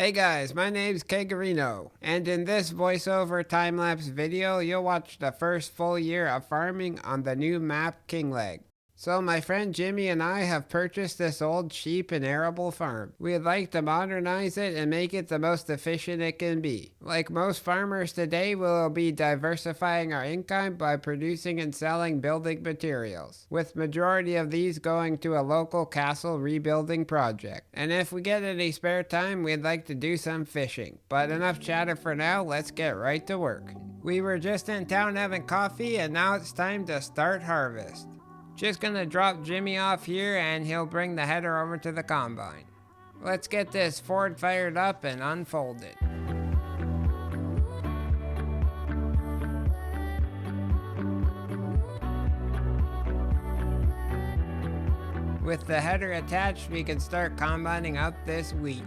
Hey guys, my name's Kegarino, and in this voiceover time-lapse video, you'll watch the first full year of farming on the new map Kingleg. So my friend Jimmy and I have purchased this old sheep and arable farm. We'd like to modernize it and make it the most efficient it can be. Like most farmers today, we'll be diversifying our income by producing and selling building materials, with majority of these going to a local castle rebuilding project. And if we get any spare time, we'd like to do some fishing. But enough chatter for now, let's get right to work. We were just in town having coffee, and now it's time to start harvest. Just gonna drop Jimmy off here and he'll bring the header over to the combine. Let's get this Ford fired up and unfold it. With the header attached, we can start combining up this wheat.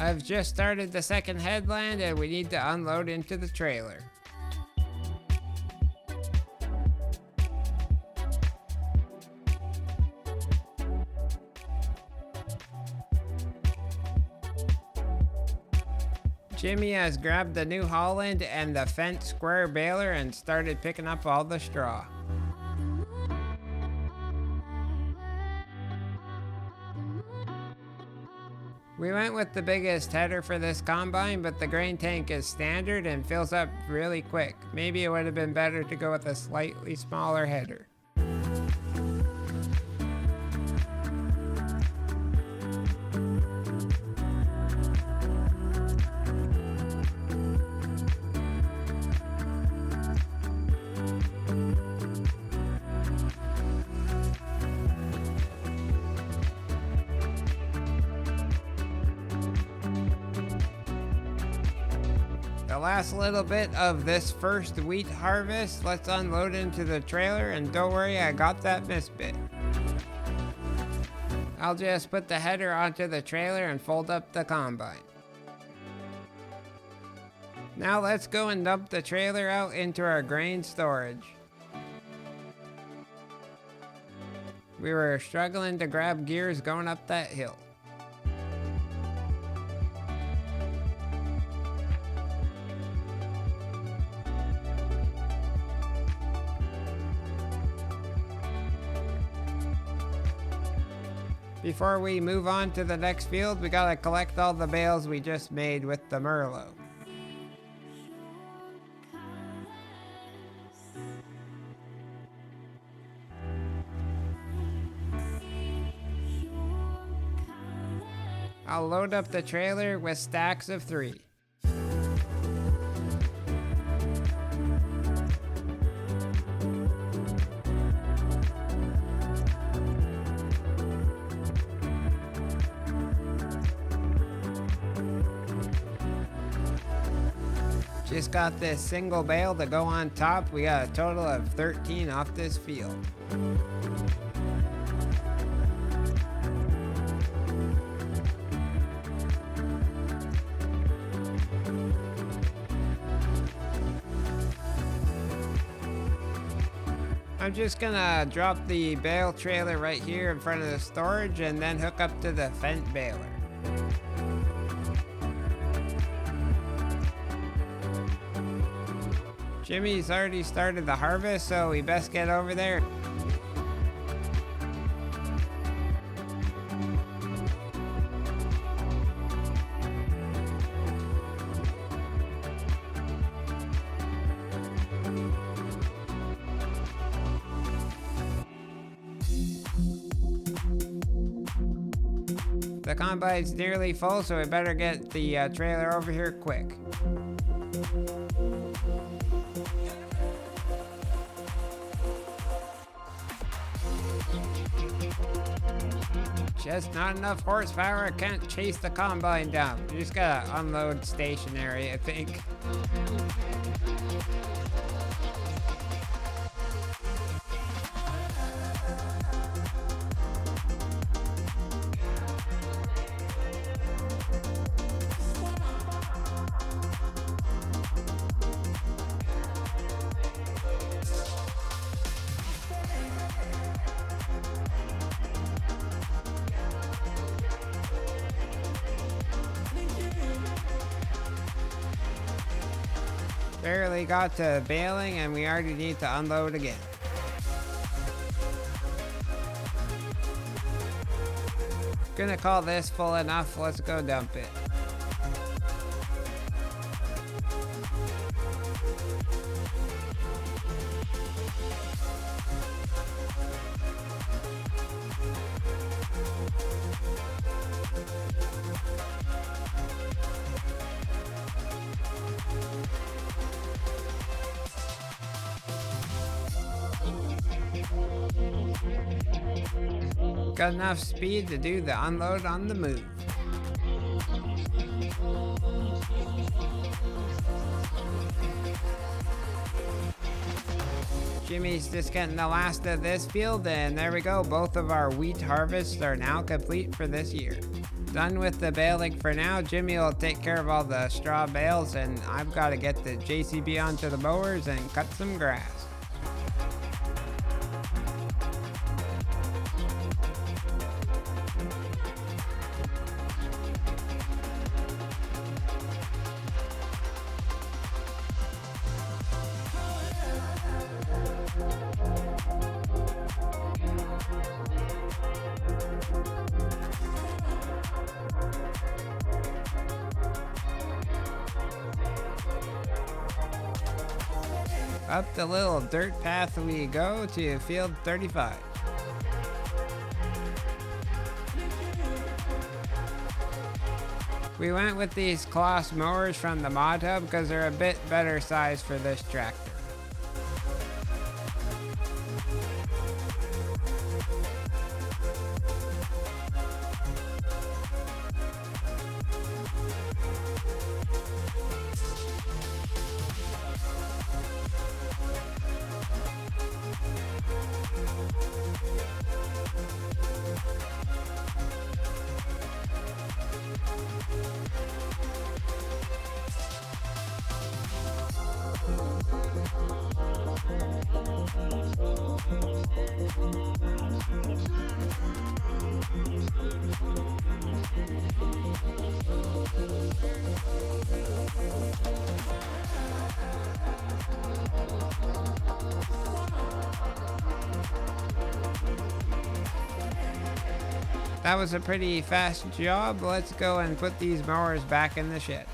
I've just started the second headland and we need to unload into the trailer. Jimmy has grabbed the New Holland and the Fendt square baler and started picking up all the straw. We went with the biggest header for this combine, but the grain tank is standard and fills up really quick. Maybe it would have been better to go with a slightly smaller header. The last little bit of this first wheat harvest, let's unload into the trailer, and don't worry, I got that misbit. I'll just put the header onto the trailer and fold up the combine. Now let's go and dump the trailer out into our grain storage. We were struggling to grab gears going up that hill. Before we move on to the next field, we gotta collect all the bales we just made with the Merlot. I'll load up the trailer with stacks of 3. Just got this single bale to go on top. We got a total of 13 off this field. I'm just gonna drop the bale trailer right here in front of the storage and then hook up to the Fendt baler. Jimmy's already started the harvest, so we best get over there. The combine's nearly full, so we better get the trailer over here quick. Just not enough horsepower. I can't chase the combine down. You just gotta unload stationary, I think. Barely got to baling and we already need to unload again. Gonna call this full enough, let's go dump it. Got enough speed to do the unload on the move. Jimmy's just getting the last of this field, and there we go. Both of our wheat harvests are now complete for this year. Done with the baling for now. Jimmy will take care of all the straw bales, and I've got to get the JCB onto the mowers and cut some grass. Up the little dirt path we go to field 35. We went with these Kloss mowers from the Mod Hub because they're a bit better size for this tractor. That was a pretty fast job. Let's go and put these mowers back in the shed.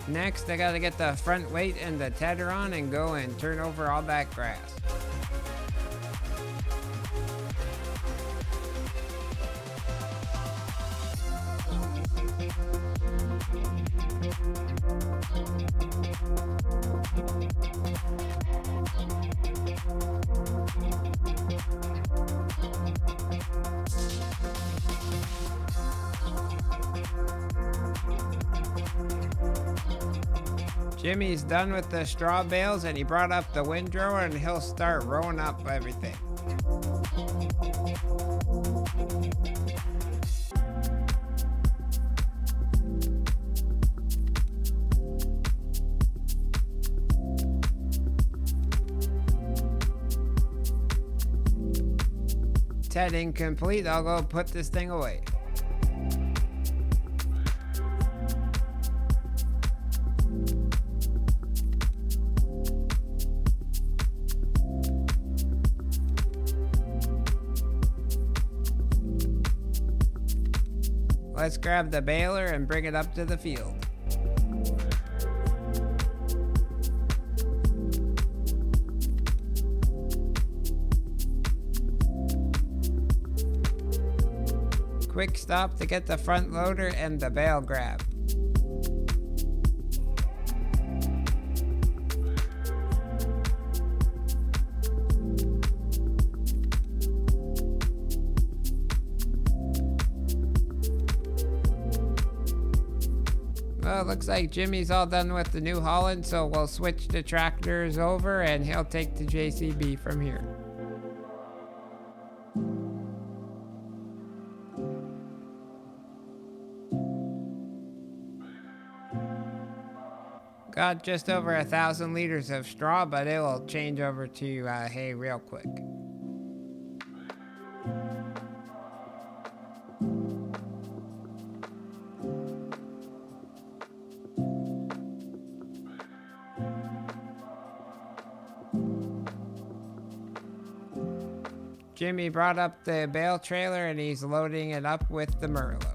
Next, I gotta get the front weight and the tedder on and go and turn over all that grass. Jimmy's done with the straw bales and he brought up the windrower and he'll start rowing up everything. Tedding complete, I'll go put this thing away. Let's grab the baler and bring it up to the field. Quick stop to get the front loader and the bale grab. Well, it looks like Jimmy's all done with the New Holland, so we'll switch the tractors over and he'll take the JCB from here. Got just over 1,000 liters of straw, but it will change over to hay real quick. Jimmy brought up the bale trailer and he's loading it up with the Merlot.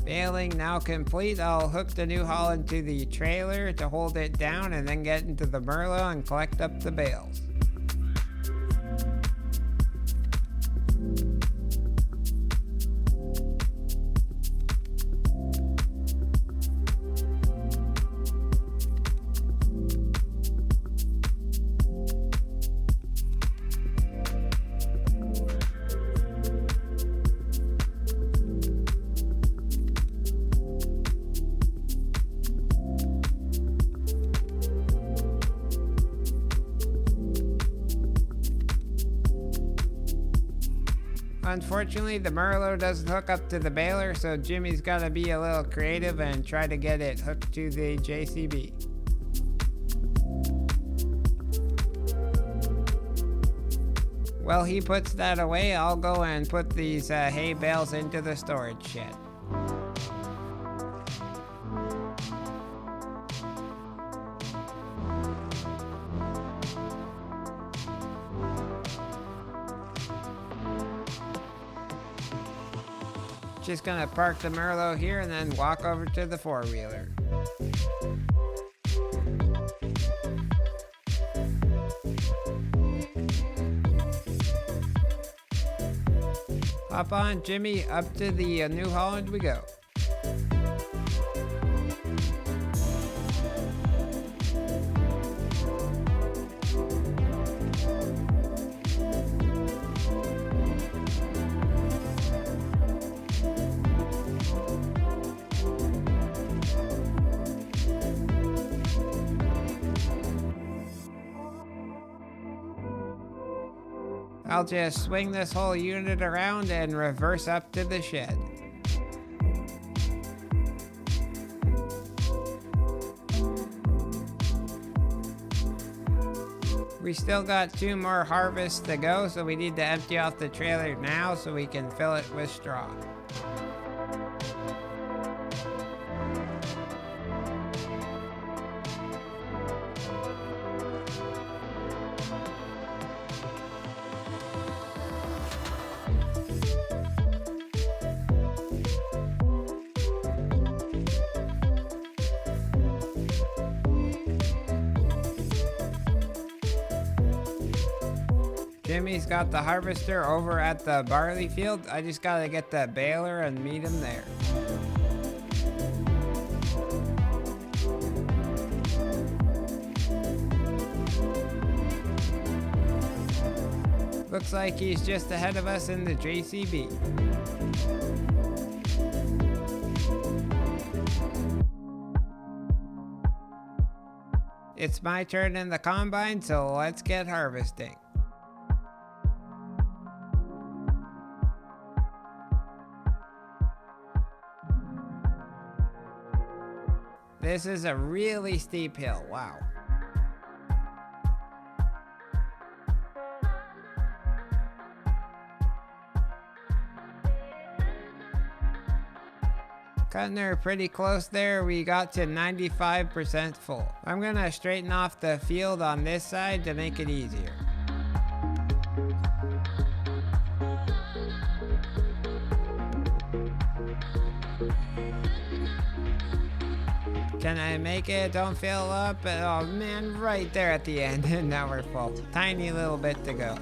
Baling now complete, I'll hook the New Holland to the trailer to hold it down and then get into the Merlot and collect up the bales. Unfortunately, the Merlot doesn't hook up to the baler, so Jimmy's gotta be a little creative and try to get it hooked to the JCB. While he puts that away, I'll go and put these hay bales into the storage shed. Just gonna park the Merlot here and then walk over to the four-wheeler. Hop on, Jimmy, up to the New Holland we go. I'll just swing this whole unit around and reverse up to the shed. We still got 2 more harvests to go, so we need to empty off the trailer now so we can fill it with straw. Jimmy's got the harvester over at the barley field. I just gotta get that baler and meet him there. Looks like he's just ahead of us in the JCB. It's my turn in the combine, so let's get harvesting. This is a really steep hill, wow. Cutting her pretty close there, we got to 95% full. I'm gonna straighten off the field on this side to make it easier. Can I make it? Don't fill up. Oh man, right there at the end. And now we're full. Tiny little bit to go.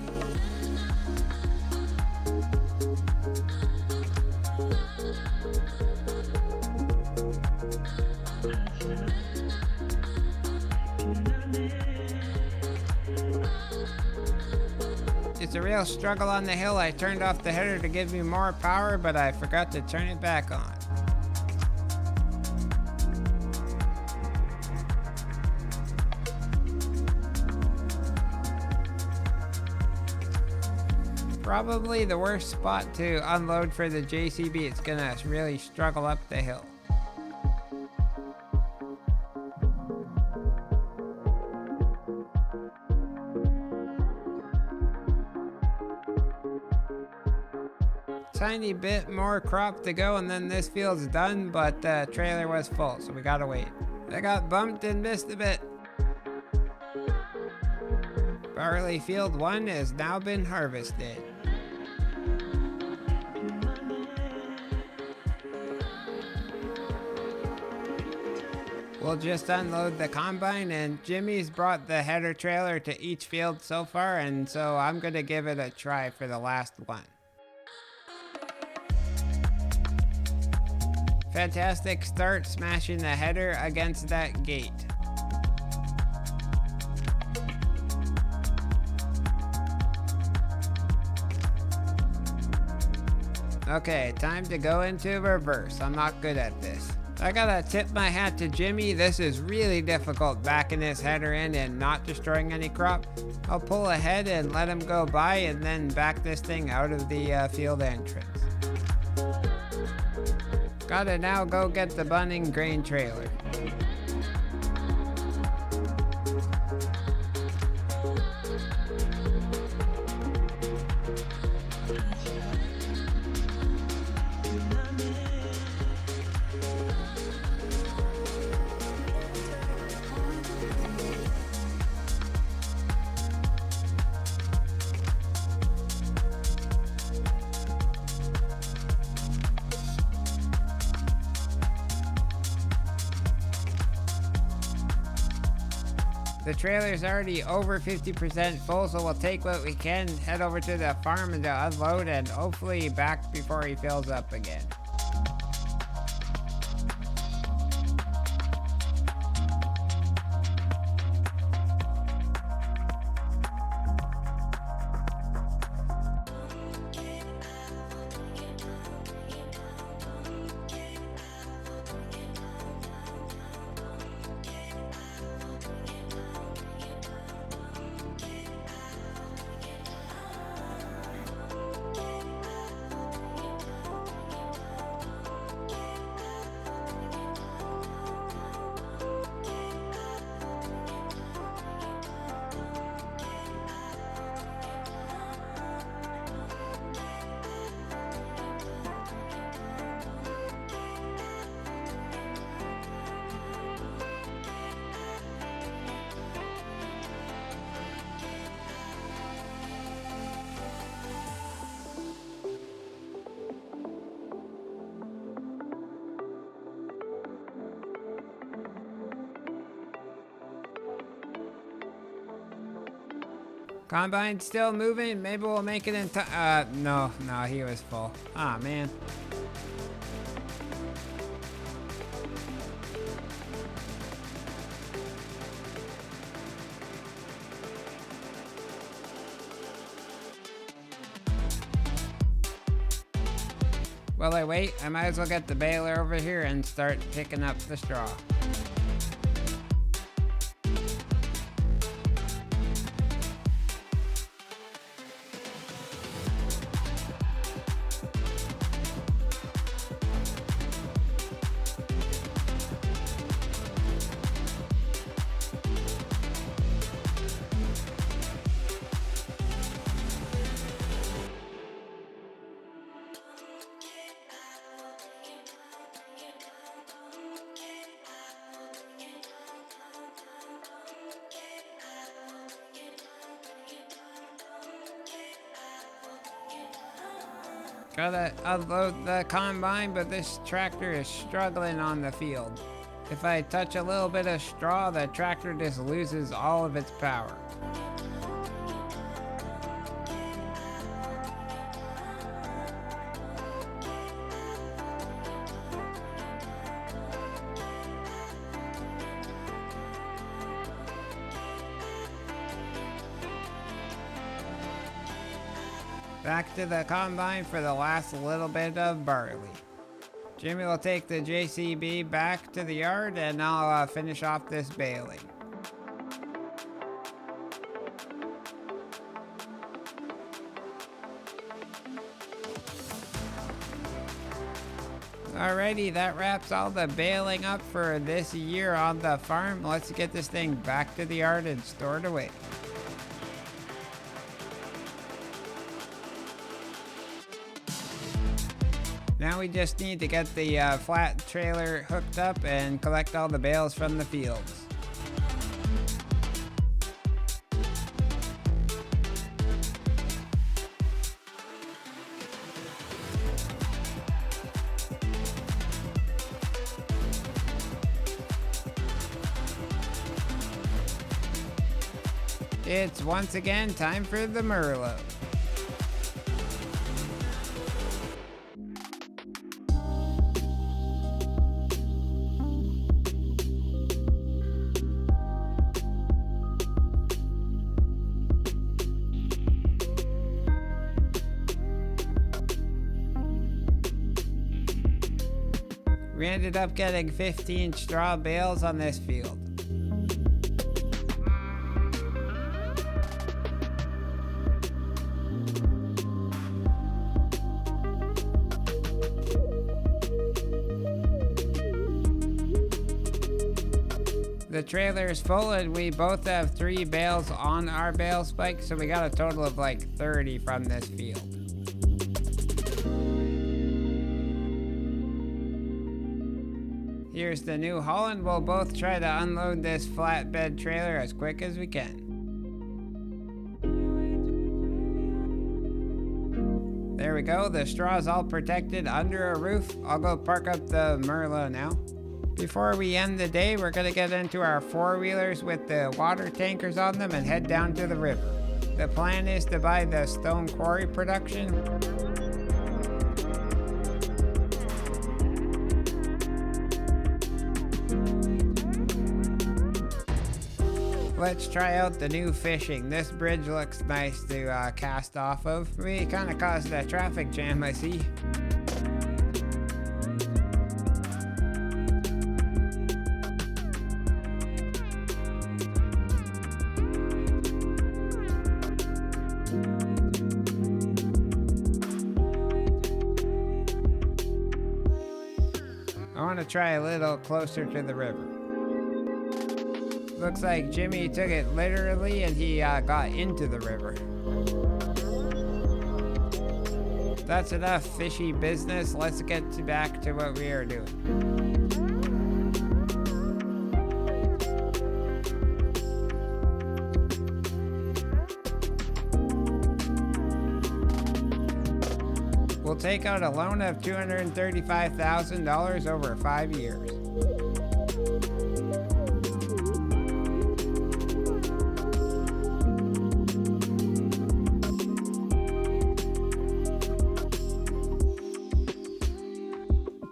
It's a real struggle on the hill. I turned off the header to give me more power, but I forgot to turn it back on. Probably the worst spot to unload for the JCB. It's gonna really struggle up the hill. Tiny bit more crop to go and then this field's done, but the trailer was full, so we gotta wait. I got bumped and missed a bit. Barley field 1 has now been harvested. We'll just unload the combine, and Jimmy's brought the header trailer to each field so far, and so I'm gonna give it a try for the last one. Fantastic start smashing the header against that gate. Okay, time to go into reverse. I'm not good at this. I gotta tip my hat to Jimmy. This is really difficult backing this header in and not destroying any crop. I'll pull ahead and let him go by and then back this thing out of the field entrance. Gotta now go get the Bunning grain trailer. The trailer's already over 50% full, so we'll take what we can, head over to the farm and unload, and hopefully back before he fills up again. Combine's still moving. Maybe we'll make it in time. No, he was full. Ah, man. While I wait, I might as well get the baler over here and start picking up the straw. Gotta unload the combine, but this tractor is struggling on the field. If I touch a little bit of straw, the tractor just loses all of its power. Back to the combine for the last little bit of barley. Jimmy will take the JCB back to the yard and I'll finish off this baling. Alrighty, that wraps all the baling up for this year on the farm. Let's get this thing back to the yard and stored away. Now we just need to get the flat trailer hooked up and collect all the bales from the fields. It's once again time for the Merlot. We ended up getting 15 straw bales on this field. The trailer is full and we both have 3 bales on our bale spike, so we got a total of like 30 from this field. Here's the New Holland. We'll both try to unload this flatbed trailer as quick as we can. There we go, the straw's all protected under a roof. I'll go park up the Merlot now. Before we end the day, we're gonna get into our 4-wheelers with the water tankers on them and head down to the river. The plan is to buy the Stone Quarry production. Let's try out the new fishing. This bridge looks nice to cast off of. We kind of caused a traffic jam, I see. I want to try a little closer to the river. Looks like Jimmy took it literally and he got into the river. That's enough fishy business. Let's get back to what we are doing. We'll take out a loan of $235,000 over 5 years.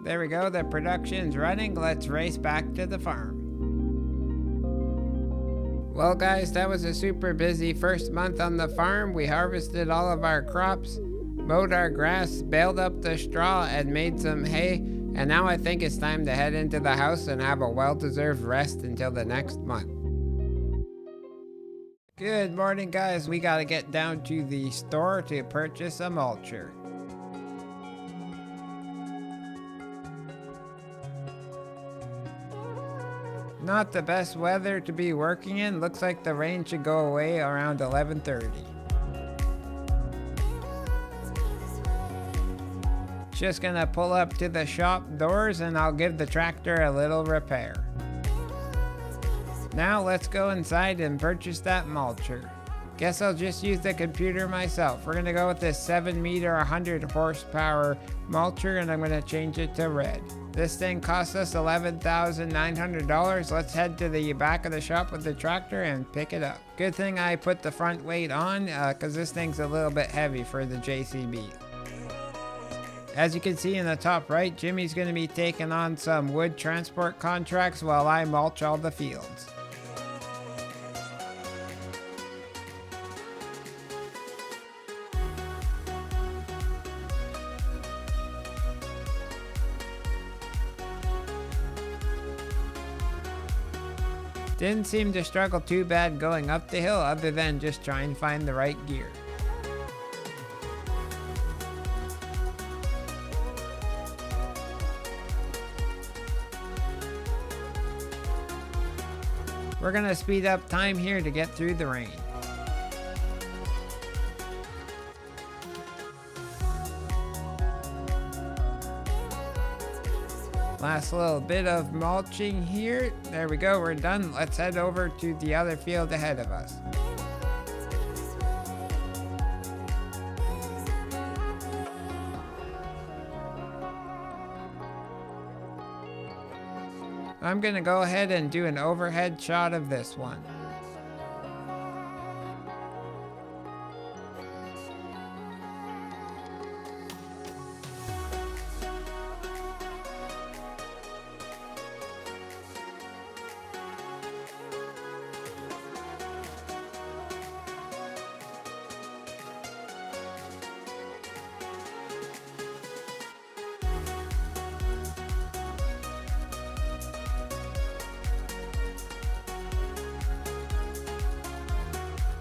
There we go, the production's running. Let's race back to the farm. Well guys, that was a super busy first month on the farm. We harvested all of our crops, mowed our grass, baled up the straw, and made some hay. And now I think it's time to head into the house and have a well-deserved rest until the next month. Good morning guys, we gotta get down to the store to purchase a mulcher. Not the best weather to be working in. Looks like the rain should go away around 11:30. Just gonna pull up to the shop doors and I'll give the tractor a little repair. Now let's go inside and purchase that mulcher. Guess I'll just use the computer myself. We're gonna go with this 7-meter 100 horsepower mulcher and I'm gonna change it to red. This thing cost us $11,900. Let's head to the back of the shop with the tractor and pick it up. Good thing I put the front weight on because this thing's a little bit heavy for the JCB. As you can see in the top right, Jimmy's going to be taking on some wood transport contracts while I mulch all the fields. Didn't seem to struggle too bad going up the hill other than just trying to find the right gear. We're gonna speed up time here to get through the rain. Last little bit of mulching here. There we go, we're done. Let's head over to the other field ahead of us. I'm gonna go ahead and do an overhead shot of this one.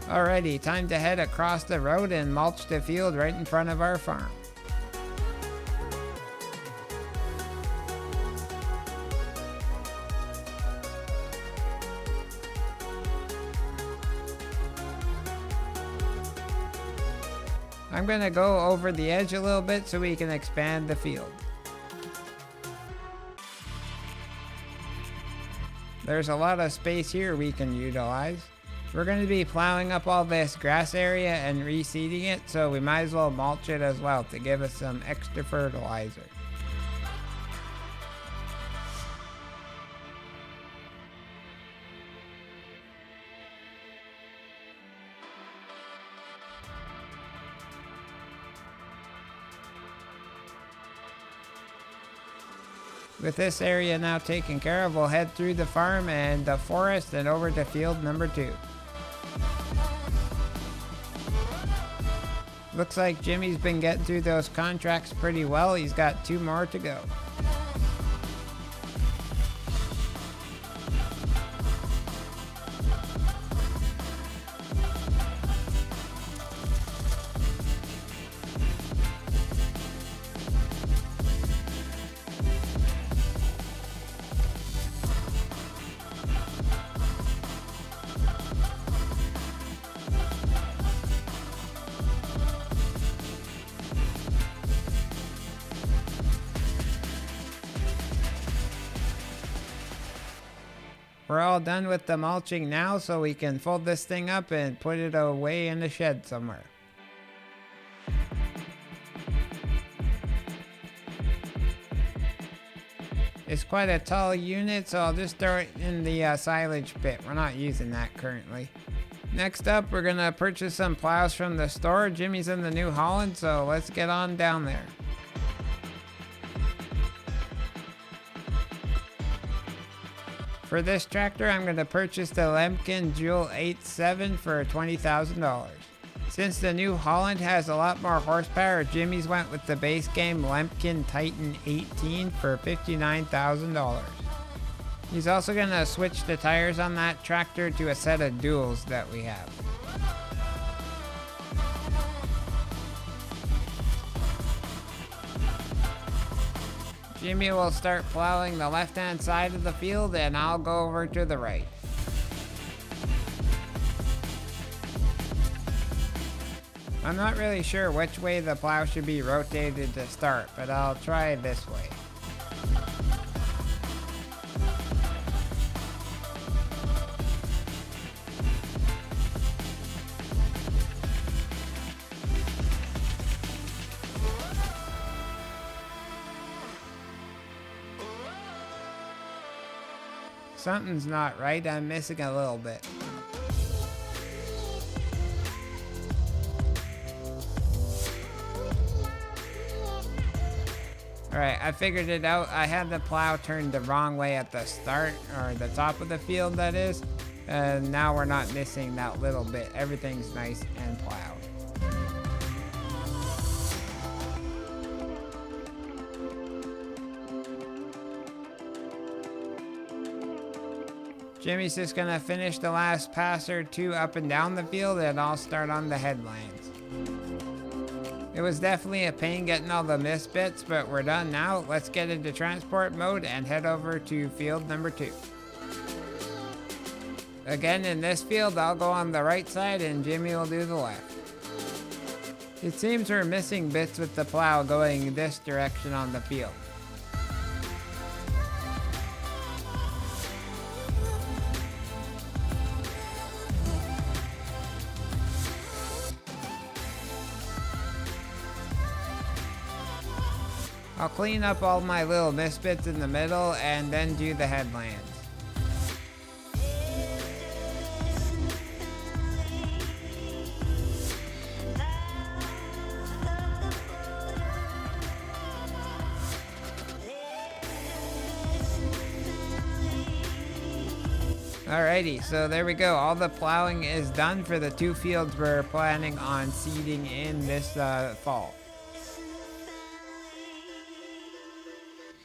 Alrighty, time to head across the road and mulch the field right in front of our farm. I'm gonna go over the edge a little bit so we can expand the field. There's a lot of space here we can utilize. We're going to be plowing up all this grass area and reseeding it, so we might as well mulch it as well to give us some extra fertilizer. With this area now taken care of, we'll head through the farm and the forest and over to field number 2. Looks like Jimmy's been getting through those contracts pretty well. He's got 2 more to go. We're all done with the mulching now, so we can fold this thing up and put it away in the shed somewhere. It's quite a tall unit, so I'll just throw it in the silage pit. We're not using that currently. Next up, we're gonna purchase some plows from the store. Jimmy's in the New Holland, so let's get on down there. For this tractor, I'm going to purchase the Lemken Joule 8.7 for $20,000. Since the New Holland has a lot more horsepower, Jimmy's went with the base game Lemken Titan 18 for $59,000. He's also going to switch the tires on that tractor to a set of duals that we have. Jimmy will start plowing the left-hand side of the field and I'll go over to the right. I'm not really sure which way the plow should be rotated to start, but I'll try this way. Something's not right. I'm missing a little bit. Alright, I figured it out. I had the plow turned the wrong way at the start, or the top of the field that is. And now we're not missing that little bit. Everything's nice and plowed. Jimmy's just gonna finish the last pass or 2 up and down the field and I'll start on the headlands. It was definitely a pain getting all the missed bits, but we're done now. Let's get into transport mode and head over to field number 2. Again, in this field, I'll go on the right side and Jimmy will do the left. It seems we're missing bits with the plow going this direction on the field. I'll clean up all my little misfits in the middle and then do the headlands. Alrighty, so there we go. All the plowing is done for the 2 fields we're planning on seeding in this fall.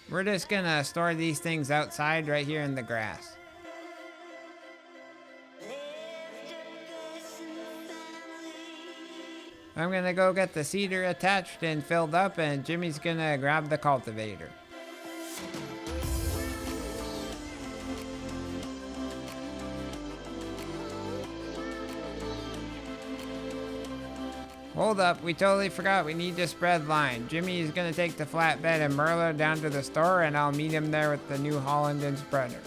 We're just gonna store these things outside right here in the grass. I'm gonna go get the seeder attached and filled up, and Jimmy's gonna grab the cultivator. Hold up, we totally forgot we need to spread line. Jimmy is gonna take the flatbed and Merlo down to the store, and I'll meet him there with the New Holland and spreader.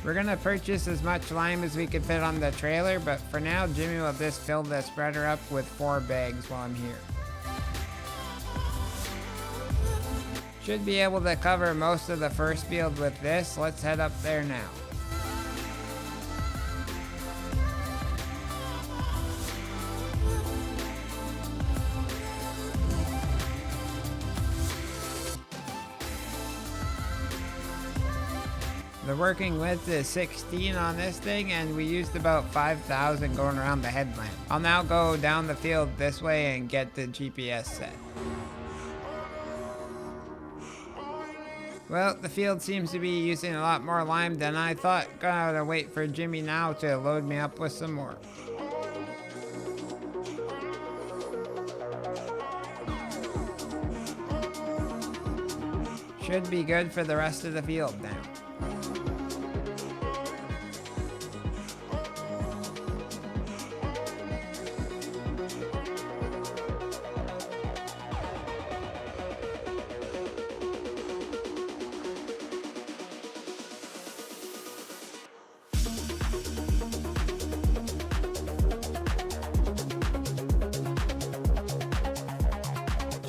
We're gonna purchase as much lime as we can fit on the trailer, but for now, Jimmy will just fill the spreader up with 4 bags while I'm here. Should be able to cover most of the first field with this. Let's head up there now. The working width is 16 on this thing, and we used about 5,000 going around the headland. I'll now go down the field this way and get the GPS set. Well, the field seems to be using a lot more lime than I thought. Gotta wait for Jimmy now to load me up with some more. Should be good for the rest of the field now.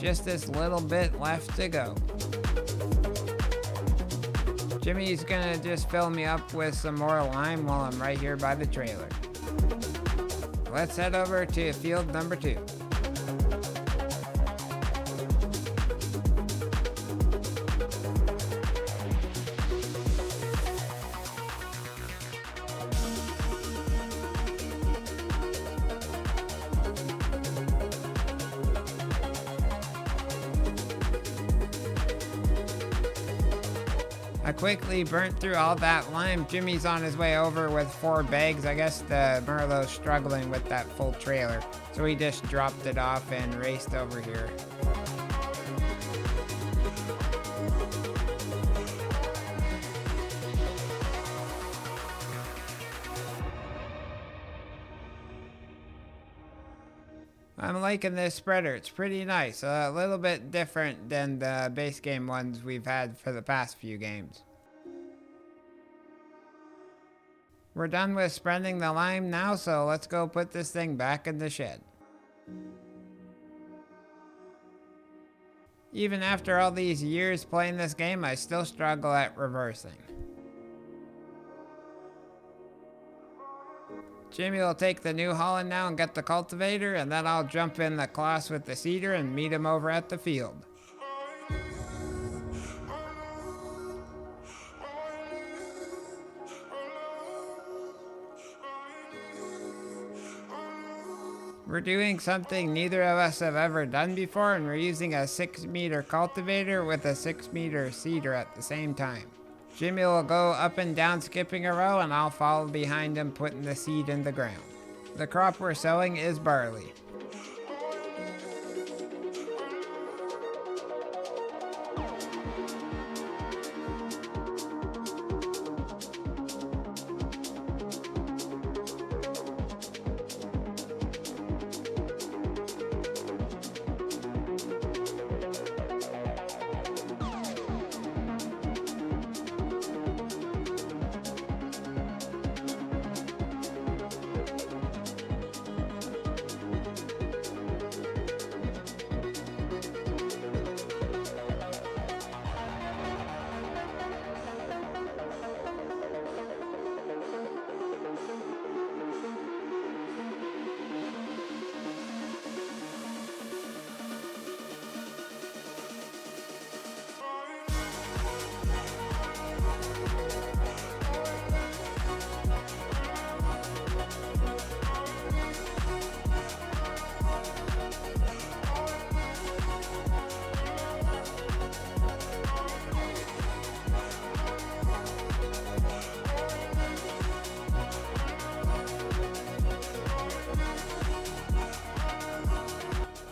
Just this little bit left to go. Jimmy's gonna just fill me up with some more lime while I'm right here by the trailer. Let's head over to field number 2. I quickly burnt through all that lime. Jimmy's on his way over with 4 bags. I guess the Merlot's struggling with that full trailer, so he just dropped it off and raced over here. I'm liking this spreader. It's pretty nice. A little bit different than the base game ones we've had for the past few games. We're done with spreading the lime now, so let's go put this thing back in the shed. Even after all these years playing this game, I still struggle at reversing. Jimmy will take the New Holland now and get the cultivator, and then I'll jump in the class with the seeder and meet him over at the field. We're doing something neither of us have ever done before, and we're using a 6-meter cultivator with a 6-meter seeder at the same time. Jimmy will go up and down skipping a row, and I'll follow behind him putting the seed in the ground. The crop we're sowing is barley.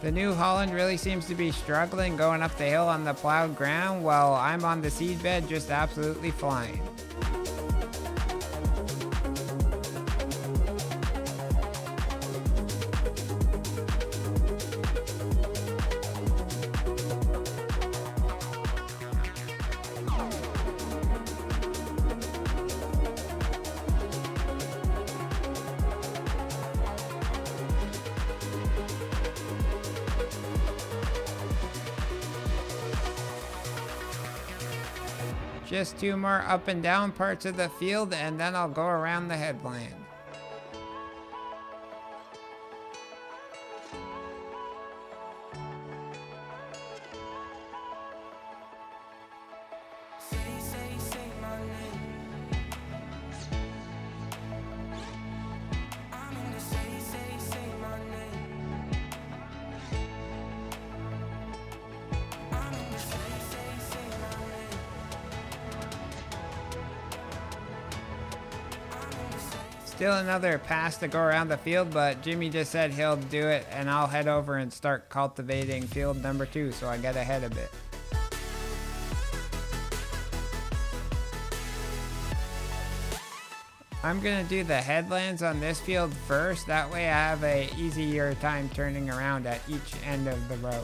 The New Holland really seems to be struggling going up the hill on the plowed ground, while I'm on the seed bed just absolutely flying. Just 2 more up and down parts of the field, and then I'll go around the headland. Still another pass to go around the field, but Jimmy just said he'll do it, and I'll head over and start cultivating field number 2, so I get ahead a bit. I'm gonna do the headlands on this field first, that way I have a easier time turning around at each end of the row.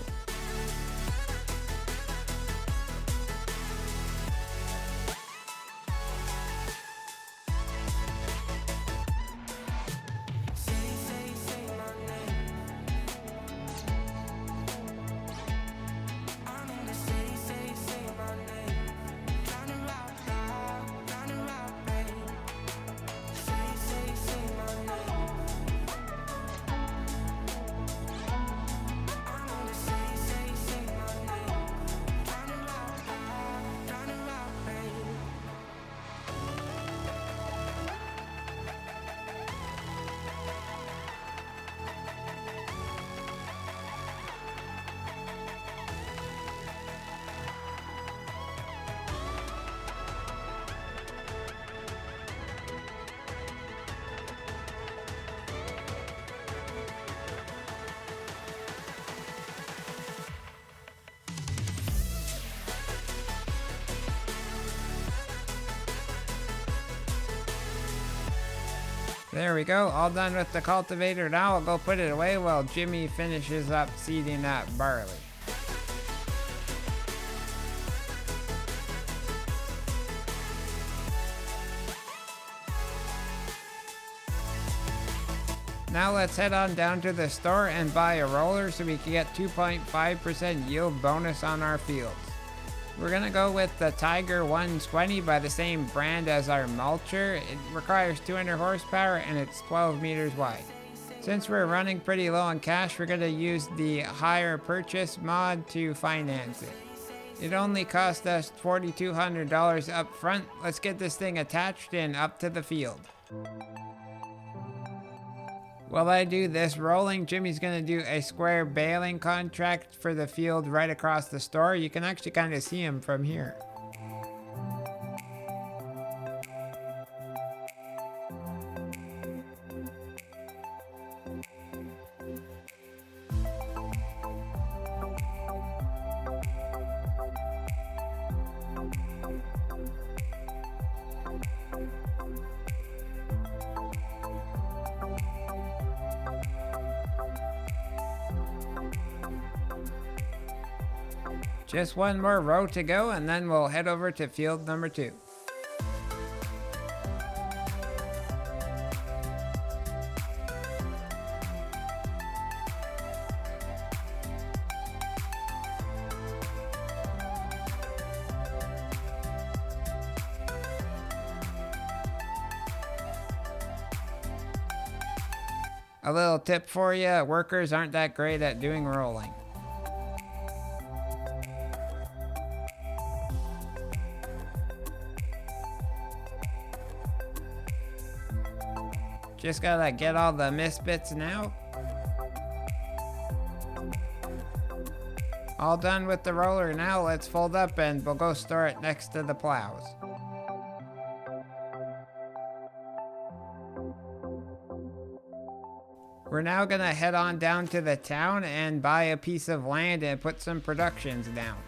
There we go, all done with the cultivator. Now I'll go put it away while Jimmy finishes up seeding that barley. Now let's head on down to the store and buy a roller so we can get 2.5% yield bonus on our fields. We're gonna go with the Tiger 120 by the same brand as our mulcher. It requires 200 horsepower and it's 12 meters wide. Since we're running pretty low on cash, we're gonna use the hire purchase mod to finance it. It only cost us $4,200 up front. Let's get this thing attached and up to the field. While I do this rolling, Jimmy's gonna do a square baling contract for the field right across the store. You can actually kind of see him from here. Just one more row to go, and then we'll head over to field number 2. A little tip for you, workers aren't that great at doing rolling. Just gotta get all the missed bits now. All done with the roller now, let's fold up and we'll go store it next to the plows. We're now gonna head on down to the town and buy a piece of land and put some productions down.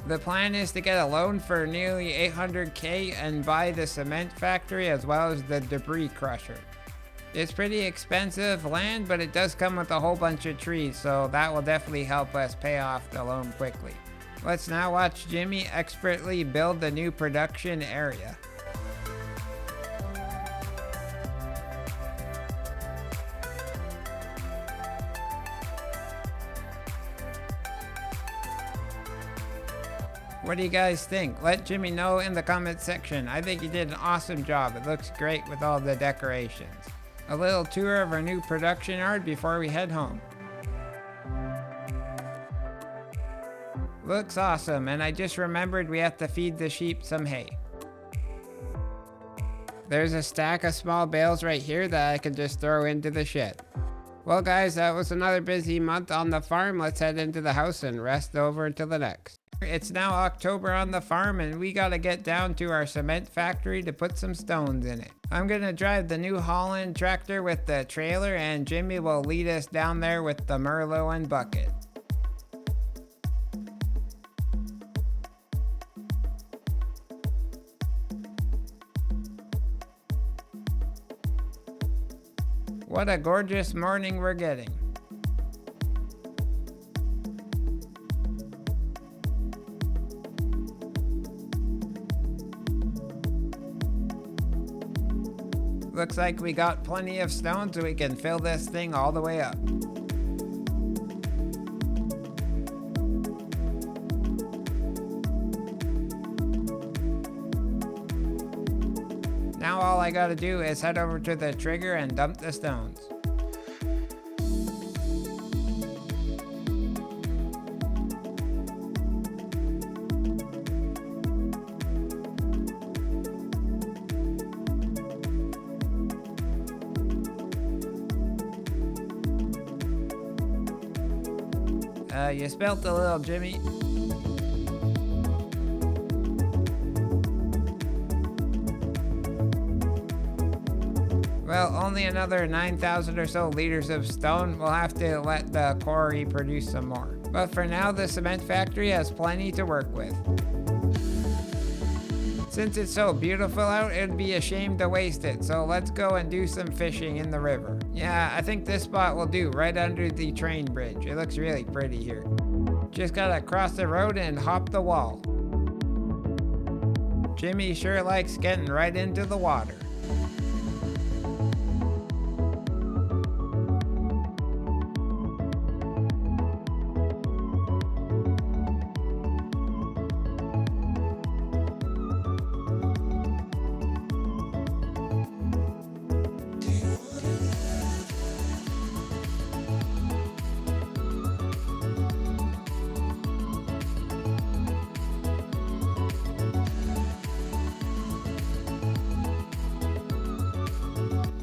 The plan is to get a loan for nearly 800K and buy the cement factory as well as the debris crusher. It's pretty expensive land, but it does come with a whole bunch of trees, so that will definitely help us pay off the loan quickly. Let's now watch Jimmy expertly build the new production area. What do you guys think? Let Jimmy know in the comment section. I think he did an awesome job. It looks great with all the decorations. A little tour of our new production yard before we head home. Looks awesome, and I just remembered we have to feed the sheep some hay. There's a stack of small bales right here that I can just throw into the shed. Well guys, that was another busy month on the farm. Let's head into the house and rest over until the next. It's now October on the farm and we gotta get down to our cement factory to put some stones in it. I'm gonna drive the New Holland tractor with the trailer and Jimmy will lead us down there with the Merlot and bucket. What a gorgeous morning we're getting. Looks like we got plenty of stone so we can fill this thing all the way up. Now all I gotta do is head over to the trigger and dump the stones. You spilled a little, Jimmy. Well, only another 9,000 or so liters of stone. We'll have to let the quarry produce some more. But for now, the cement factory has plenty to work with. Since it's so beautiful out, it'd be a shame to waste it, so let's go and do some fishing in the river. Yeah, I think this spot will do, right under the train bridge. It looks really pretty here. Just gotta cross the road and hop the wall. Jimmy sure likes getting right into the water.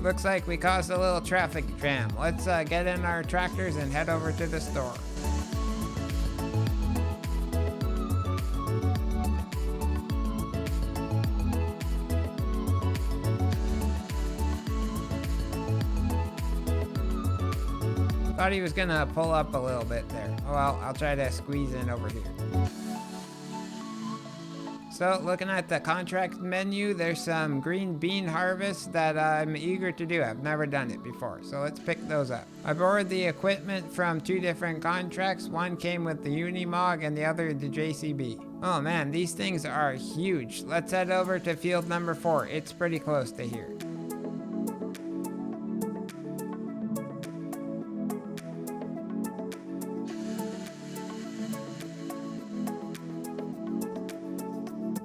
Looks like we caused a little traffic jam. Let's get in our tractors and head over to the store. Thought he was gonna pull up a little bit there. Oh well, I'll try to squeeze in over here. So looking at the contract menu, there's some green bean harvest that I'm eager to do. I've never done it before, so let's pick those up. I borrowed the equipment from two different contracts. One came with the Unimog and the other the JCB. Oh man, these things are huge. Let's head over to field number 4. It's pretty close to here.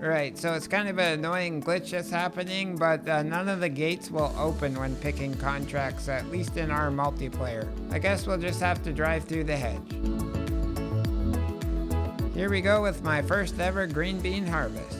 Right, so it's kind of an annoying glitch that's happening, but none of the gates will open when picking contracts, at least in our multiplayer. I guess we'll just have to drive through the hedge. Here we go with my first ever green bean harvest.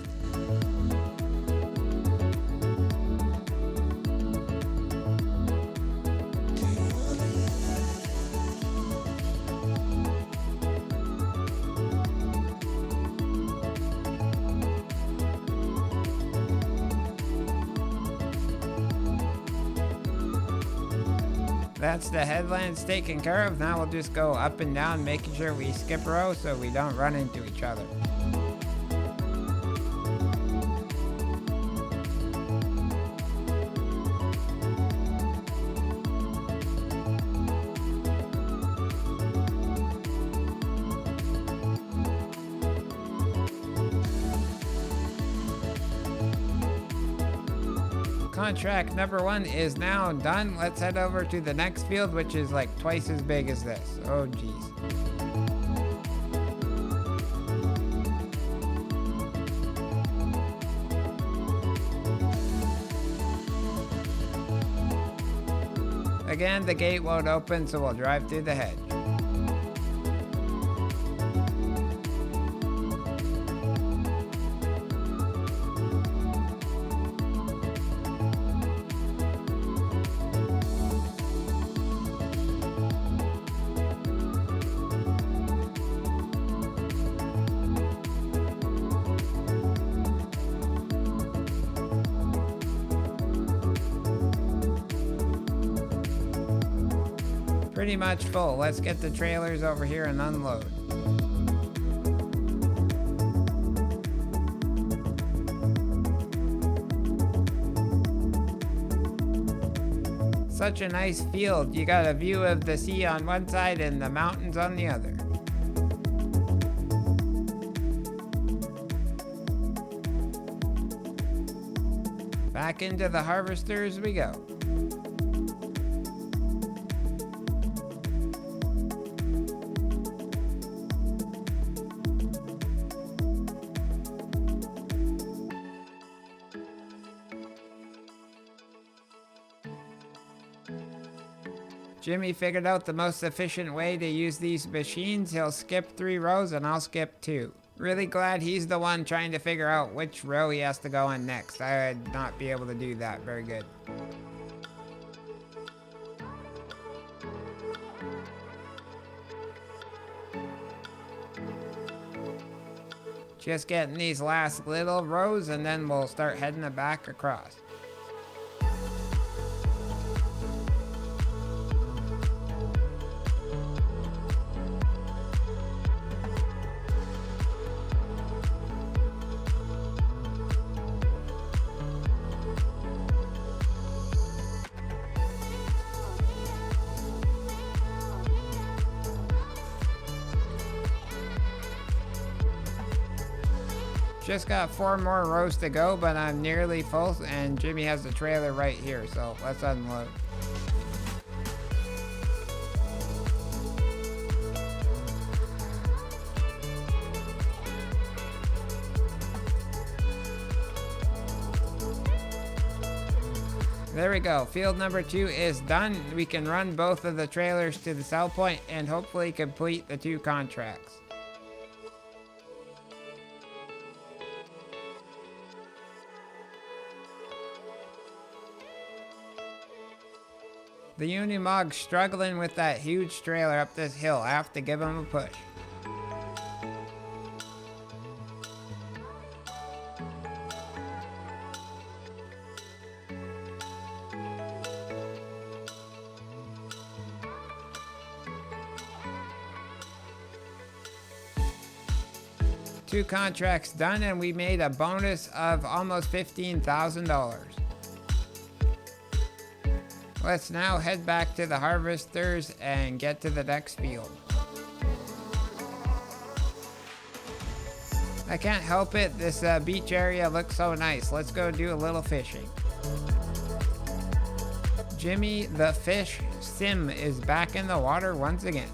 That's the headlands taken care of. Now we'll just go up and down, making sure we skip a row so we don't run into each other. Contract number 1 is now done. Let's head over to the next field, which is like twice as big as this. Oh geez. Again, the gate won't open, so we'll drive through the hedge. Pretty much full. Let's get the trailers over here and unload. Such a nice field. You got a view of the sea on one side and the mountains on the other. Back into the harvesters we go. Jimmy figured out the most efficient way to use these machines. He'll skip 3 rows and I'll skip 2. Really glad he's the one trying to figure out which row he has to go on next. I would not be able to do that very good. Just getting these last little rows and then we'll start heading it back across. Just got 4 more rows to go, but I'm nearly full, and Jimmy has the trailer right here, so let's unload. There we go. Field number 2 is done. We can run both of the trailers to the sell point and hopefully complete the 2 contracts. The Unimog's struggling with that huge trailer up this hill. I have to give him a push. Two contracts done and we made a bonus of almost $15,000. Let's now head back to the harvesters and get to the next field. I can't help it, this beach area looks so nice. Let's go do a little fishing. Jimmy the Fish Sim is back in the water once again.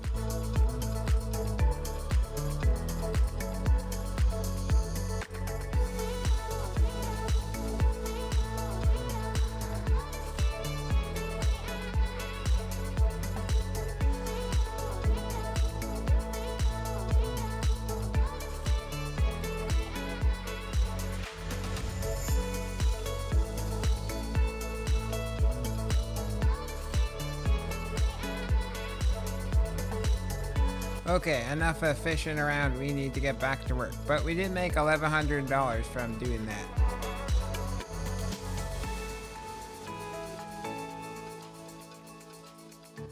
Okay, enough of fishing around. We need to get back to work. But we did make $1,100 from doing that.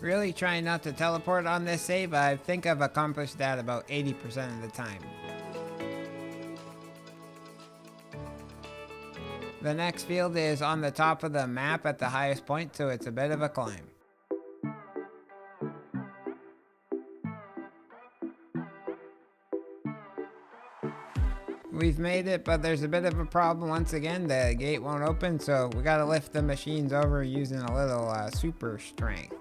Really trying not to teleport on this save. I think I've accomplished that about 80% of the time. The next field is on the top of the map at the highest point, so it's a bit of a climb. We've made it, but there's a bit of a problem once again. The gate won't open, so we gotta lift the machines over using a little super strength.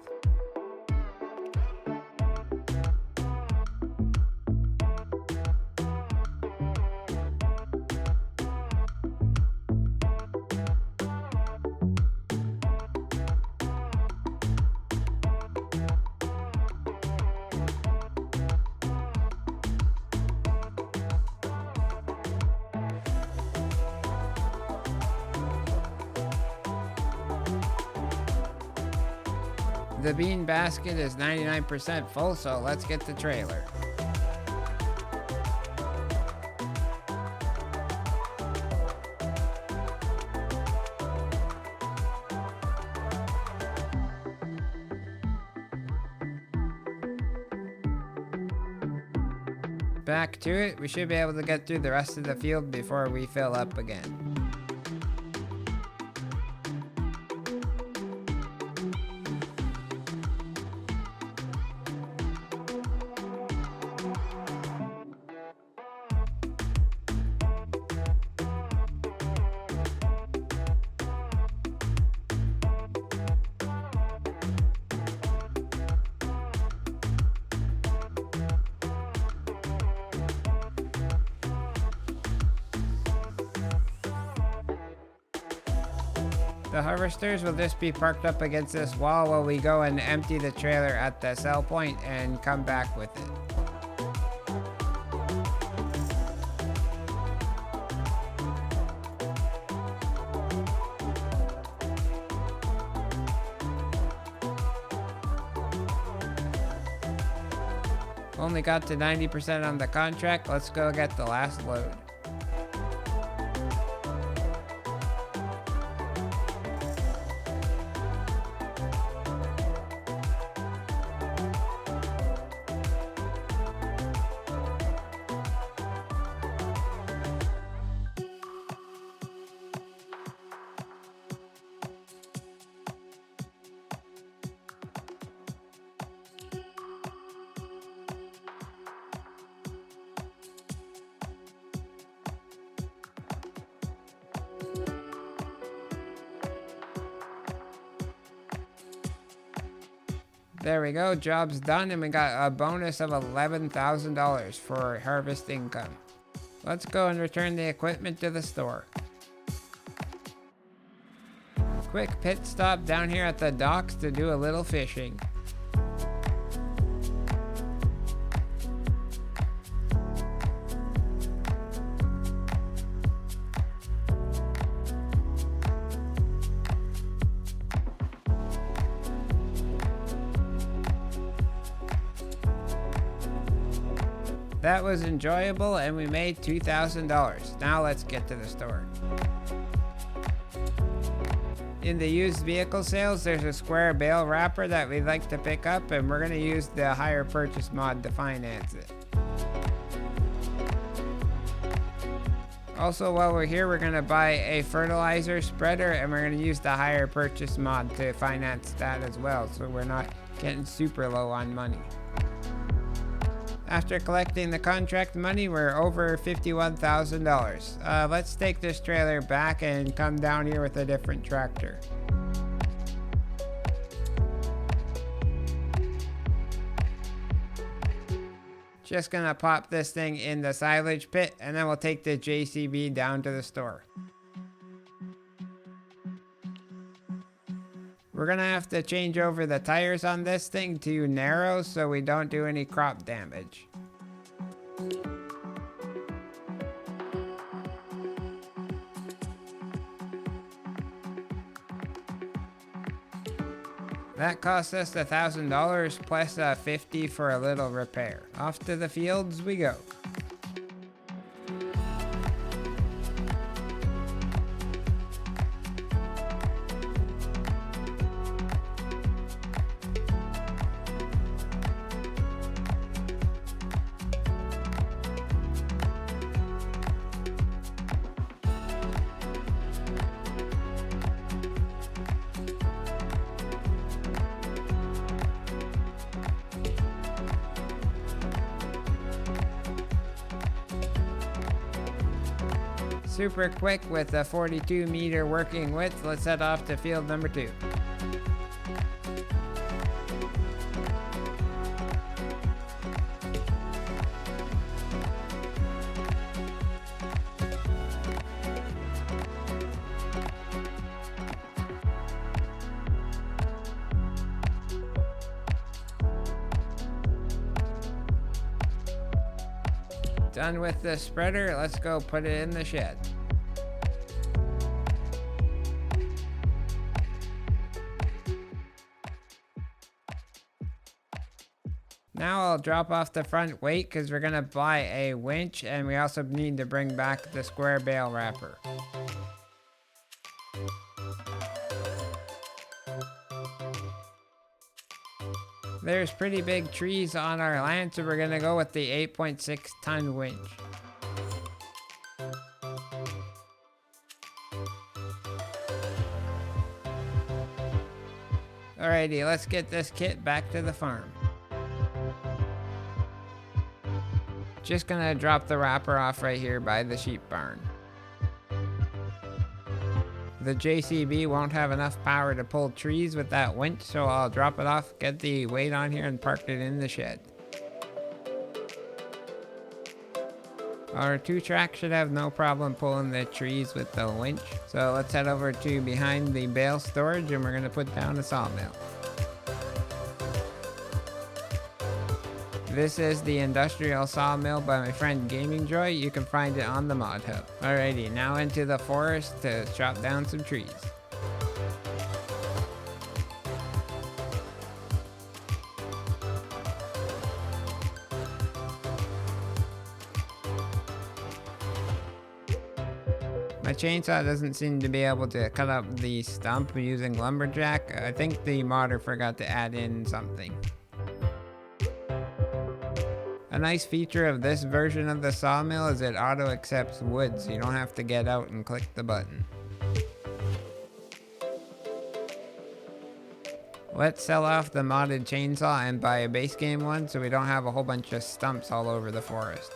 The bean basket is 99% full, so let's get the trailer. Back to it, we should be able to get through the rest of the field before we fill up again. The harvesters will just be parked up against this wall while we go and empty the trailer at the sell point and come back with it. Only got to 90% on the contract. Let's go get the last load. There we go, job's done, and we got a bonus of $11,000 for harvest income. Let's go and return the equipment to the store. Quick pit stop down here at the docks to do a little fishing. That was enjoyable, and we made $2,000. Now let's get to the store. In the used vehicle sales, there's a square bale wrapper that we'd like to pick up, and we're going to use the hire purchase mod to finance it. Also, while we're here, we're going to buy a fertilizer spreader, and we're going to use the hire purchase mod to finance that as well, so we're not getting super low on money. After collecting the contract money, we're over $51,000. Let's take this trailer back and come down here with a different tractor. Just gonna pop this thing in the silage pit, and then we'll take the JCB down to the store. We're gonna have to change over the tires on this thing to narrow so we don't do any crop damage. That cost us $1,000 plus $50 for a little repair. Off to the fields we go. Super quick with a 42-meter working width. Let's head off to field number 2. Done with the spreader, let's go put it in the shed. Now I'll drop off the front weight because we're going to buy a winch, and we also need to bring back the square bale wrapper. There's pretty big trees on our land, so we're gonna go with the 8.6 ton winch. Alrighty, let's get this kit back to the farm. Just gonna drop the wrapper off right here by the sheep barn. The JCB won't have enough power to pull trees with that winch, so I'll drop it off, get the weight on here, and park it in the shed. Our 2-track should have no problem pulling the trees with the winch, so let's head over to behind the bale storage and we're going to put down a sawmill. This is the industrial sawmill by my friend Gaming Joy. You can find it on the Mod Hub. Alrighty, now into the forest to chop down some trees. My chainsaw doesn't seem to be able to cut up the stump using lumberjack. I think the modder forgot to add in something. A nice feature of this version of the sawmill is it auto accepts wood, so you don't have to get out and click the button. Let's sell off the modded chainsaw and buy a base game one so we don't have a whole bunch of stumps all over the forest.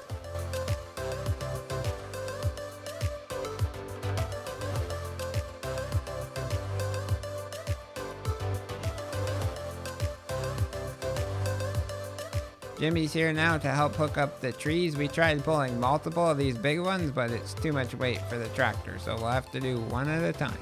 Jimmy's here now to help hook up the trees. We tried pulling multiple of these big ones, but it's too much weight for the tractor, so we'll have to do one at a time.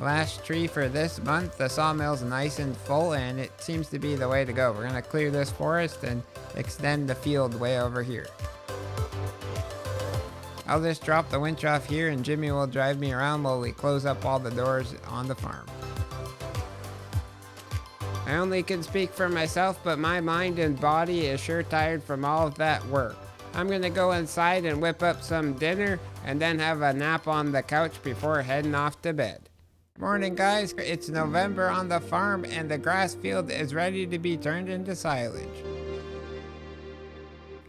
Last tree for this month. The sawmill's nice and full and it seems to be the way to go. We're gonna clear this forest and extend the field way over here. I'll just drop the winch off here and Jimmy will drive me around while we close up all the doors on the farm. I only can speak for myself, but my mind and body is sure tired from all of that work. I'm gonna go inside and whip up some dinner and then have a nap on the couch before heading off to bed. Morning guys, it's November on the farm and the grass field is ready to be turned into silage.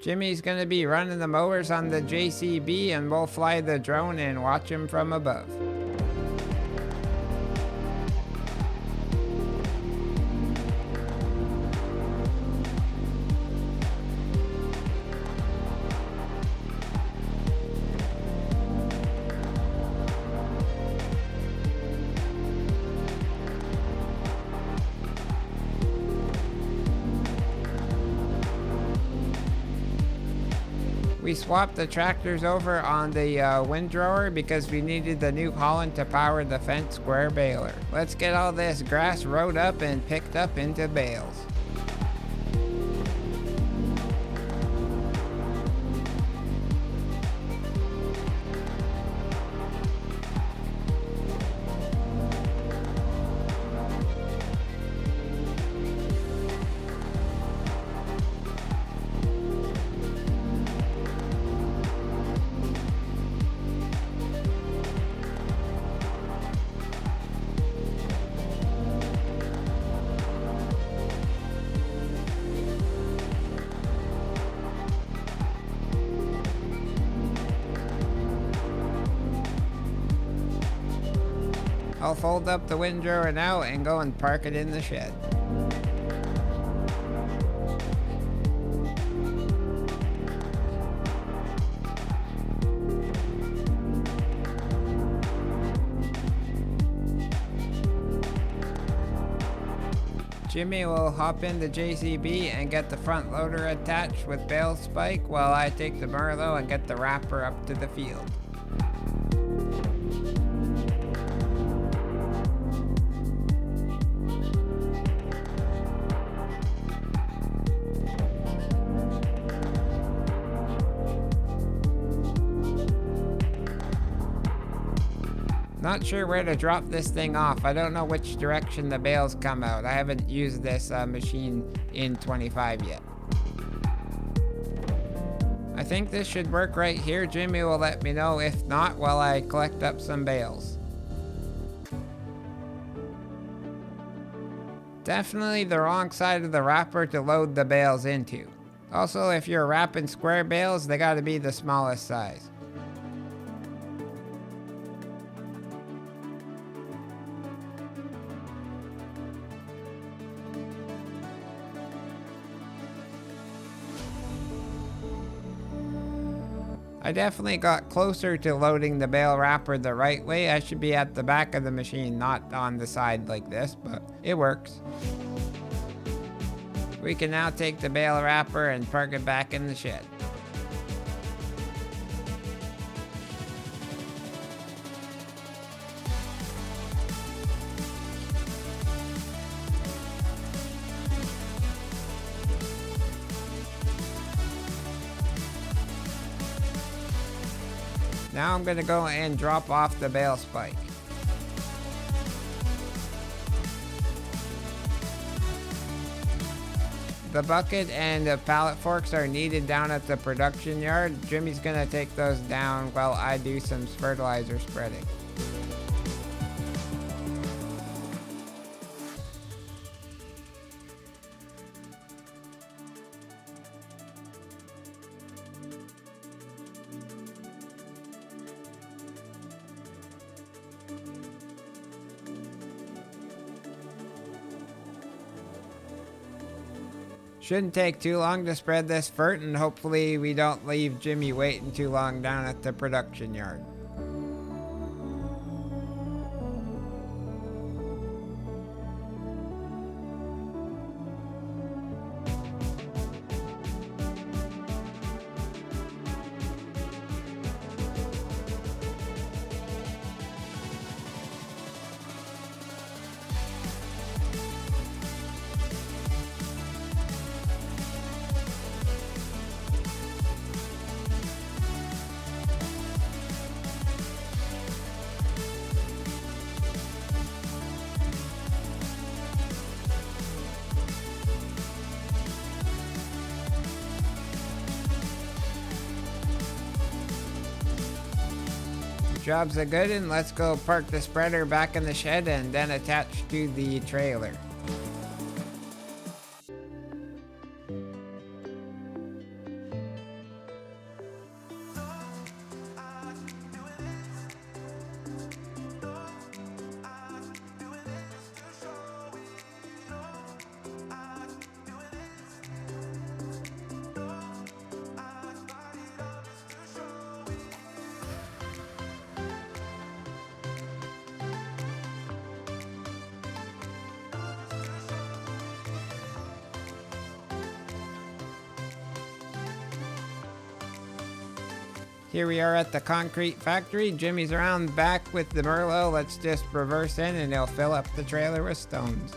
Jimmy's gonna be running the mowers on the JCB and we'll fly the drone and watch him from above. We swapped the tractors over on the windrower because we needed the New Holland to power the Fendt square baler. Let's get all this grass rode up and picked up into bales. I'll fold up the windrower now and go and park it in the shed. Jimmy will hop in the JCB and get the front loader attached with bale spike while I take the Merlot and get the wrapper up to the field. Not sure where to drop this thing off. I don't know which direction the bales come out. I haven't used this machine in 25 yet. I think this should work right here. Jimmy will let me know if not while I collect up some bales. Definitely the wrong side of the wrapper to load the bales into. Also, if you're wrapping square bales, they gotta be the smallest size. I definitely got closer to loading the bale wrapper the right way. I should be at the back of the machine, not on the side like this, but it works. We can now take the bale wrapper and park it back in the shed. Now I'm going to go and drop off the bale spike. The bucket and the pallet forks are needed down at the production yard. Jimmy's going to take those down while I do some fertilizer spreading. Shouldn't take too long to spread this fert, and hopefully we don't leave Jimmy waiting too long down at the production yard. Job's a good one. Let's go park the spreader back in the shed and then attach to the trailer. Here we are at the concrete factory. Jimmy's around back with the Merlot. Let's just reverse in and he'll fill up the trailer with stones.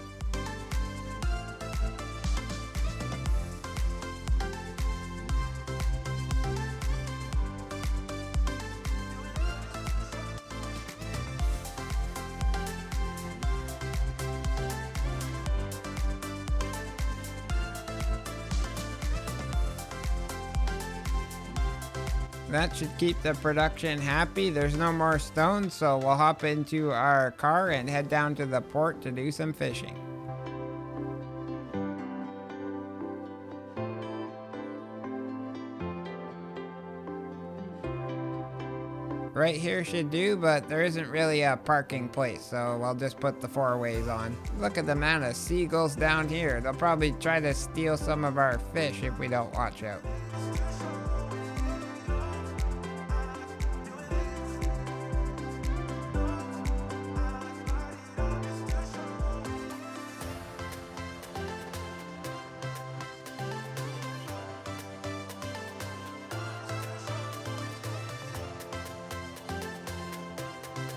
That should keep the production happy. There's no more stones, so we'll hop into our car and head down to the port to do some fishing. Right here should do, but there isn't really a parking place, so I'll just put the 4-ways on. Look at the amount of seagulls down here. They'll probably try to steal some of our fish if we don't watch out.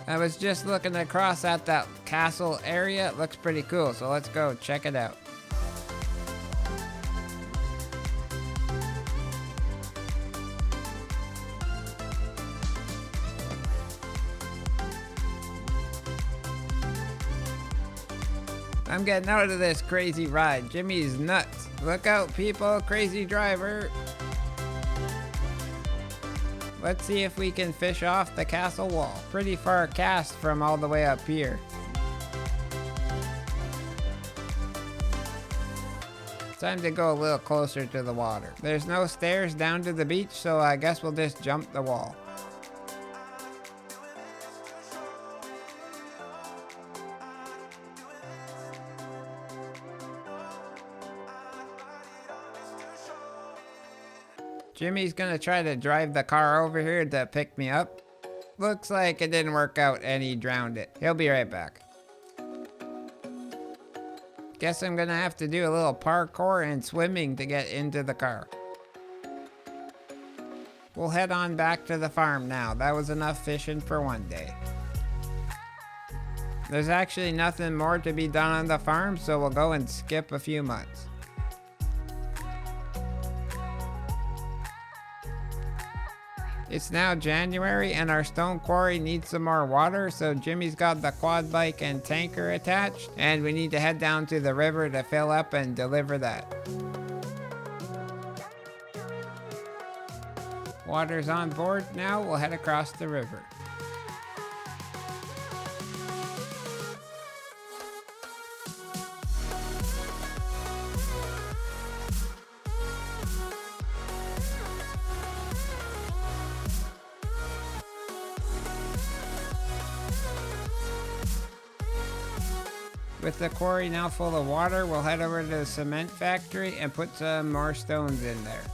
I was just looking across at that castle area. It looks pretty cool, so let's go check it out. I'm getting out of this crazy ride. Jimmy's nuts. Look out, people. Crazy driver. Let's see if we can fish off the castle wall. Pretty far cast from all the way up here. Time to go a little closer to the water. There's no stairs down to the beach, so I guess we'll just jump the wall. Jimmy's gonna try to drive the car over here to pick me up. Looks like it didn't work out and he drowned it. He'll be right back. Guess I'm gonna have to do a little parkour and swimming to get into the car. We'll head on back to the farm now. That was enough fishing for one day. There's actually nothing more to be done on the farm, so we'll go and skip a few months. It's now January and our stone quarry needs some more water, so Jimmy's got the quad bike and tanker attached, and we need to head down to the river to fill up and deliver that. Water's on board now, we'll head across the river. With the quarry now full of water, we'll head over to the cement factory and put some more stones in there.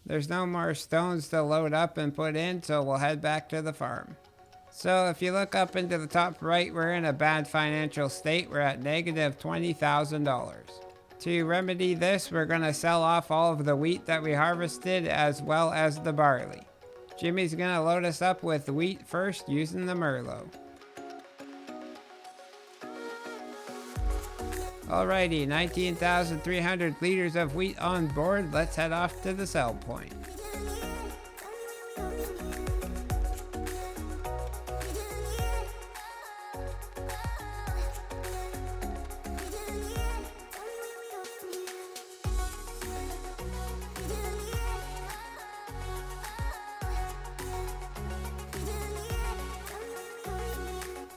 There's no more stones to load up and put in, so we'll head back to the farm. So if you look up into the top right, we're in a bad financial state. We're at negative $20,000. To remedy this, we're going to sell off all of the wheat that we harvested as well as the barley. Jimmy's going to load us up with wheat first using the Merlot. Alrighty, 19,300 liters of wheat on board. Let's head off to the sell point.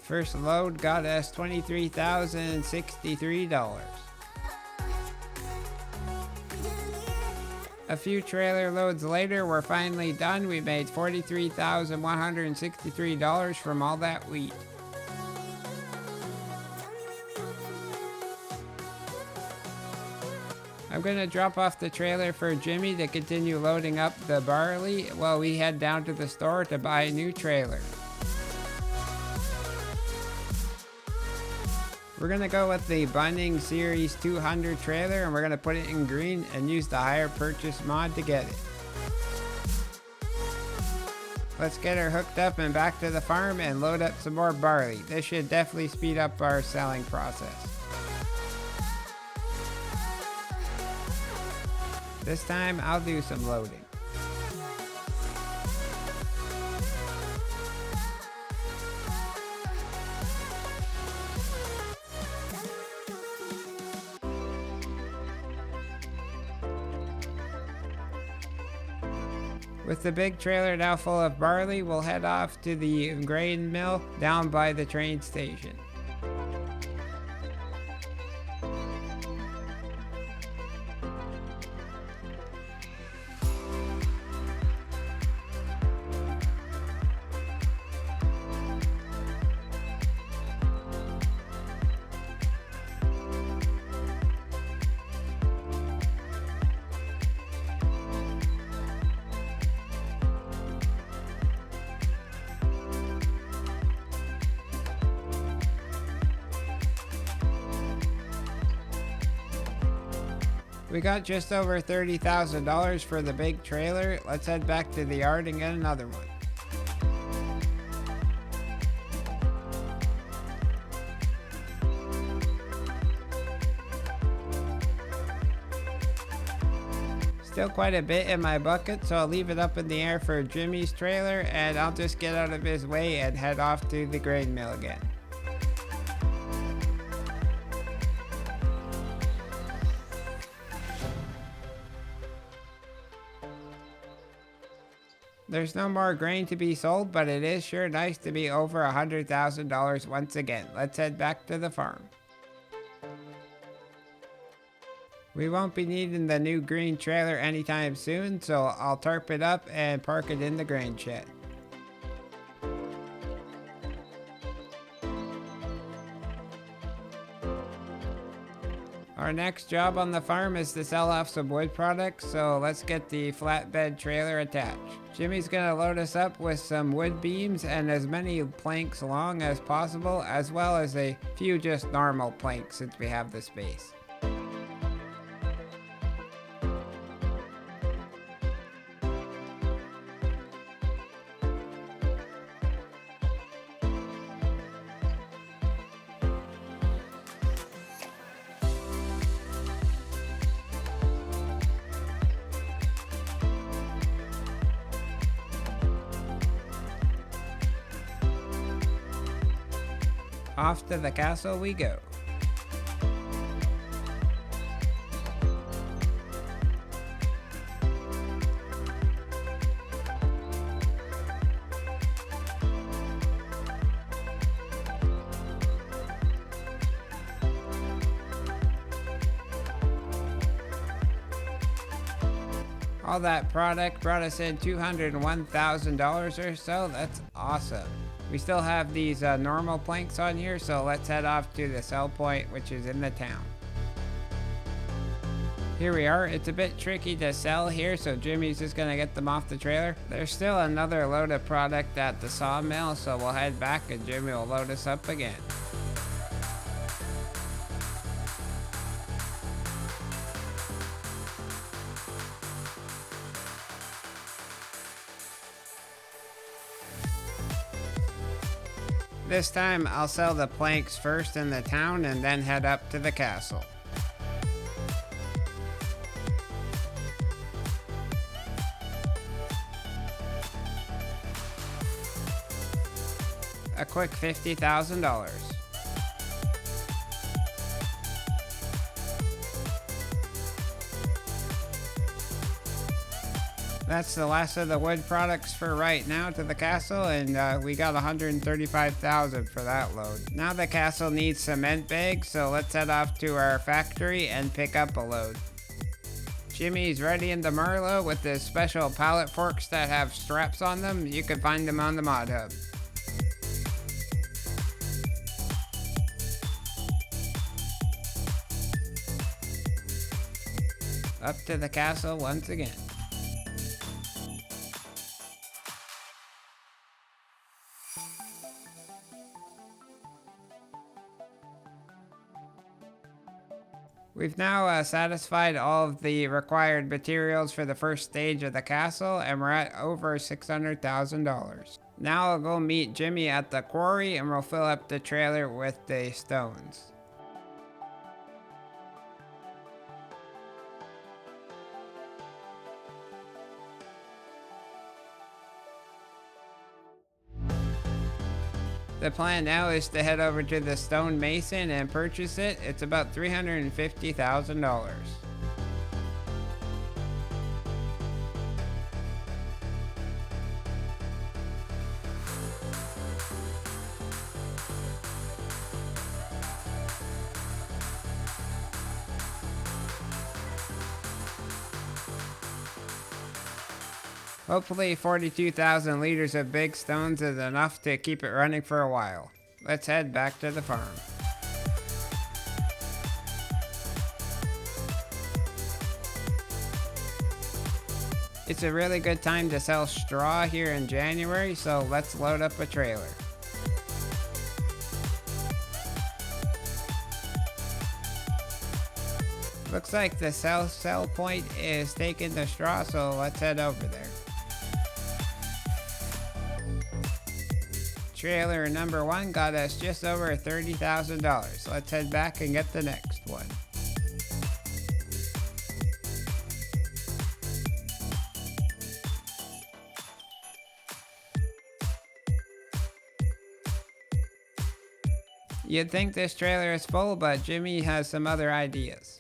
First load got us $23,063. A few trailer loads later, we're finally done. We made $43,163 from all that wheat. I'm gonna drop off the trailer for Jimmy to continue loading up the barley while we head down to the store to buy a new trailer. We're gonna go with the Bunning Series 200 trailer, and we're gonna put it in green and use the hire purchase mod to get it. Let's get her hooked up and back to the farm and load up some more barley. This should definitely speed up our selling process. This time I'll do some loading. With the big trailer now full of barley, we'll head off to the grain mill down by the train station. We got just over $30,000 for the big trailer. Let's head back to the yard and get another one. Still quite a bit in my bucket, so I'll leave it up in the air for Jimmy's trailer, and I'll just get out of his way and head off to the grain mill again. There's no more grain to be sold, but it is sure nice to be over $100,000 once again. Let's head back to the farm. We won't be needing the new green trailer anytime soon, so I'll tarp it up and park it in the grain shed. Our next job on the farm is to sell off some wood products, so let's get the flatbed trailer attached. Jimmy's gonna load us up with some wood beams and as many planks long as possible, as well as a few just normal planks since we have the space. Off to the castle we go. All that product brought us in $201,000 or so. That's awesome. We still have these normal planks on here, so let's head off to the sell point, which is in the town. Here we are. It's a bit tricky to sell here, so Jimmy's just gonna get them off the trailer. There's still another load of product at the sawmill, so we'll head back and Jimmy will load us up again. This time I'll sell the planks first in the town and then head up to the castle. A quick $50,000. That's the last of the wood products for right now to the castle, and we got $135,000 for that load. Now the castle needs cement bags, so let's head off to our factory and pick up a load. Jimmy's ready in the Merlot with the special pallet forks that have straps on them. You can find them on the Mod Hub. Up to the castle once again. We've now satisfied all of the required materials for the first stage of the castle, and we're at over $600,000. Now I'll go meet Jimmy at the quarry and we'll fill up the trailer with the stones. The plan now is to head over to the stone mason and purchase it. It's about $350,000. Hopefully 42,000 liters of big stones is enough to keep it running for a while. Let's head back to the farm. It's a really good time to sell straw here in January, so let's load up a trailer. Looks like the sell point is taking the straw, so let's head over there. Trailer number 1 got us just over $30,000. Let's head back and get the next one. You'd think this trailer is full, but Jimmy has some other ideas.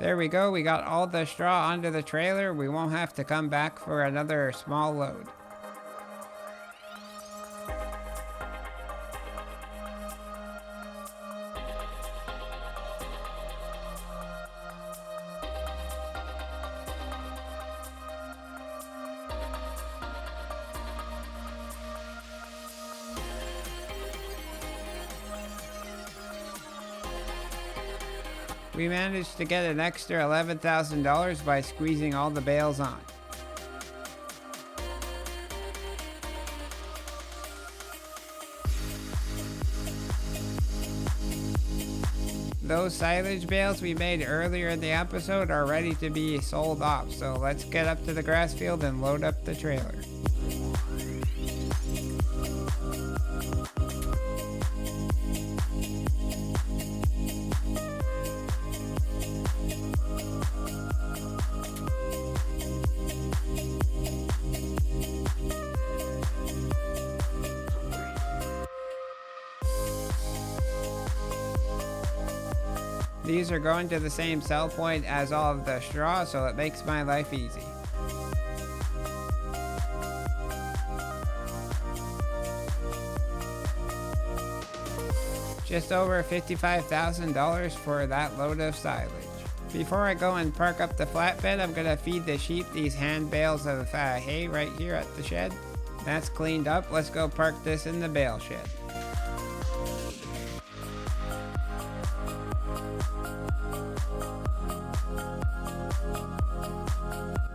There we go, we got all the straw onto the trailer. We won't have to come back for another small load. We managed to get an extra $11,000 by squeezing all the bales on. Those silage bales we made earlier in the episode are ready to be sold off, so let's get up to the grass field and load up the trailer. These are going to the same sell point as all of the straw, so it makes my life easy. Just over $55,000 for that load of silage. Before I go and park up the flatbed, I'm gonna feed the sheep these hand bales of hay right here at the shed. That's cleaned up. Let's go park this in the bale shed.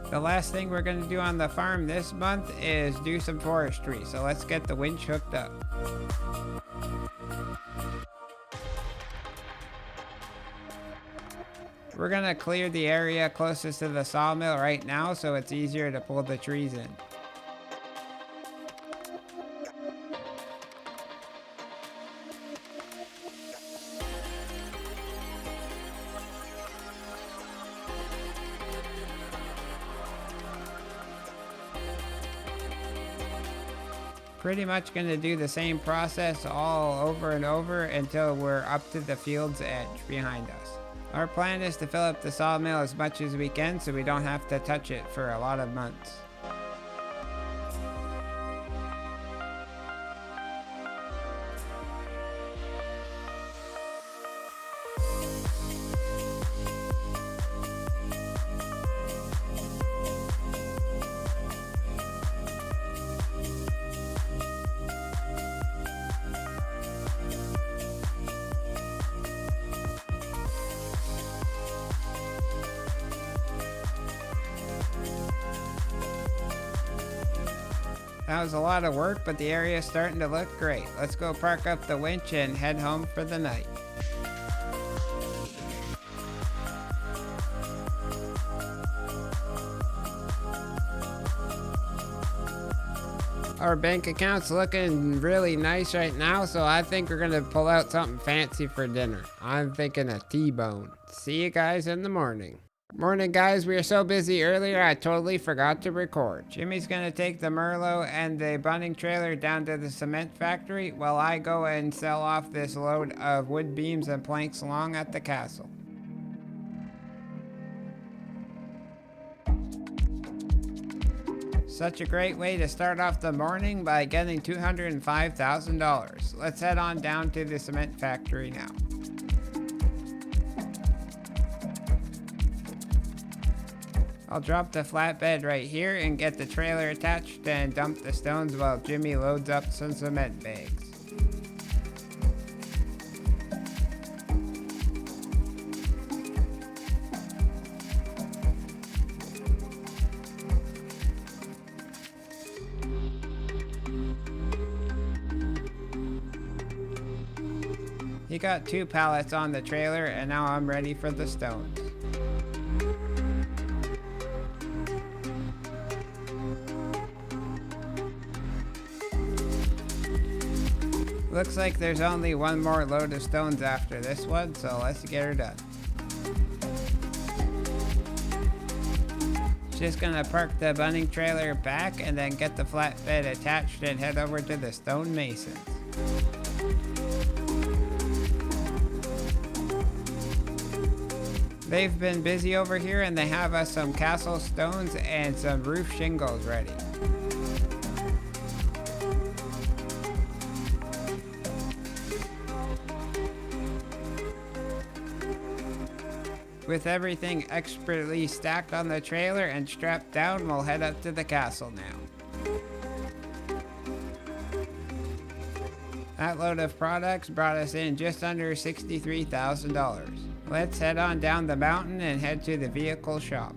The last thing we're going to do on the farm this month is do some forestry, so let's get the winch hooked up. We're going to clear the area closest to the sawmill right now so it's easier to pull the trees in. Pretty much going to do the same process all over and over until we're up to the field's edge behind us. Our plan is to fill up the sawmill as much as we can so we don't have to touch it for a lot of months. That was a lot of work, but the area is starting to look great. Let's go park up the winch and head home for the night. Our bank account's looking really nice right now, so I think we're gonna pull out something fancy for dinner. I'm thinking a T-bone. See you guys in the morning. Morning guys, we were so busy earlier I totally forgot to record. Jimmy's gonna take the Merlot and the bunning trailer down to the cement factory while I go and sell off this load of wood beams and planks along at the castle. Such a great way to start off the morning by getting $205,000. Let's head on down to the cement factory now. I'll drop the flatbed right here and get the trailer attached and dump the stones while Jimmy loads up some cement bags. He got 2 pallets on the trailer and now I'm ready for the stones. Looks like there's only one more load of stones after this one, so let's get her done. Just gonna park the bunning trailer back and then get the flatbed attached and head over to the stone masons. They've been busy over here and they have us some castle stones and some roof shingles ready. With everything expertly stacked on the trailer and strapped down, we'll head up to the castle now. That load of products brought us in just under $63,000. Let's head on down the mountain and head to the vehicle shop.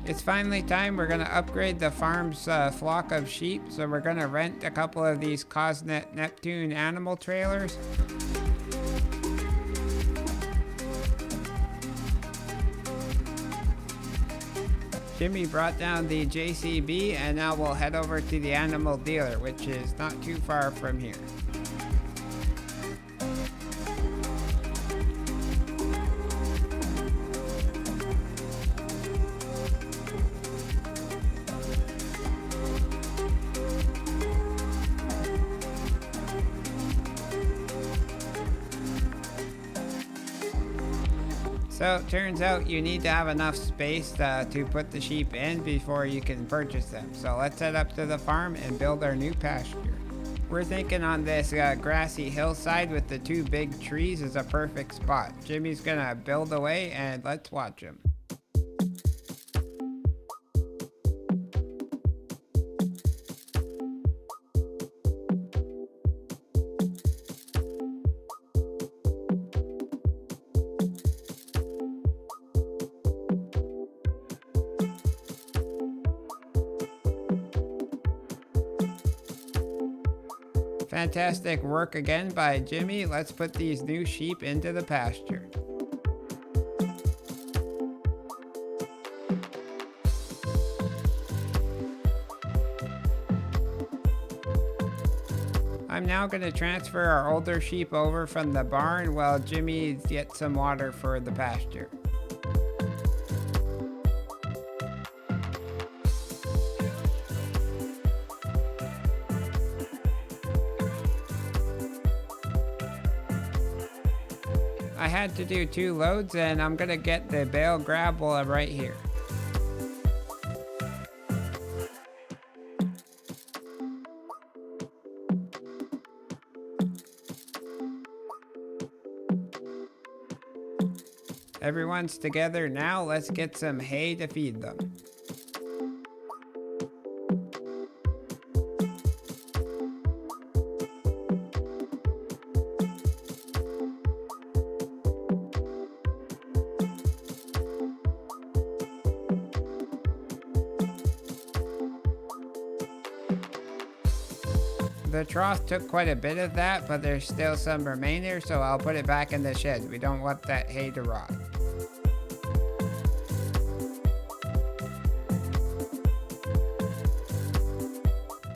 It's finally time. We're going to upgrade the farm's flock of sheep, so we're going to rent a couple of these Cosnet Neptune animal trailers. Jimmy brought down the JCB and now we'll head over to the animal dealer, which is not too far from here. So it turns out you need to have enough space to put the sheep in before you can purchase them. So let's head up to the farm and build our new pasture. We're thinking on this grassy hillside with the 2 big trees is a perfect spot. Jimmy's gonna build away and let's watch him. Fantastic work again by Jimmy. Let's put these new sheep into the pasture. I'm now going to transfer our older sheep over from the barn while Jimmy gets some water for the pasture. I had to do 2 loads and I'm gonna get the bale gravel right here. Everyone's together now, let's get some hay to feed them. The trough took quite a bit of that, but there's still some remainder, so I'll put it back in the shed. We don't want that hay to rot.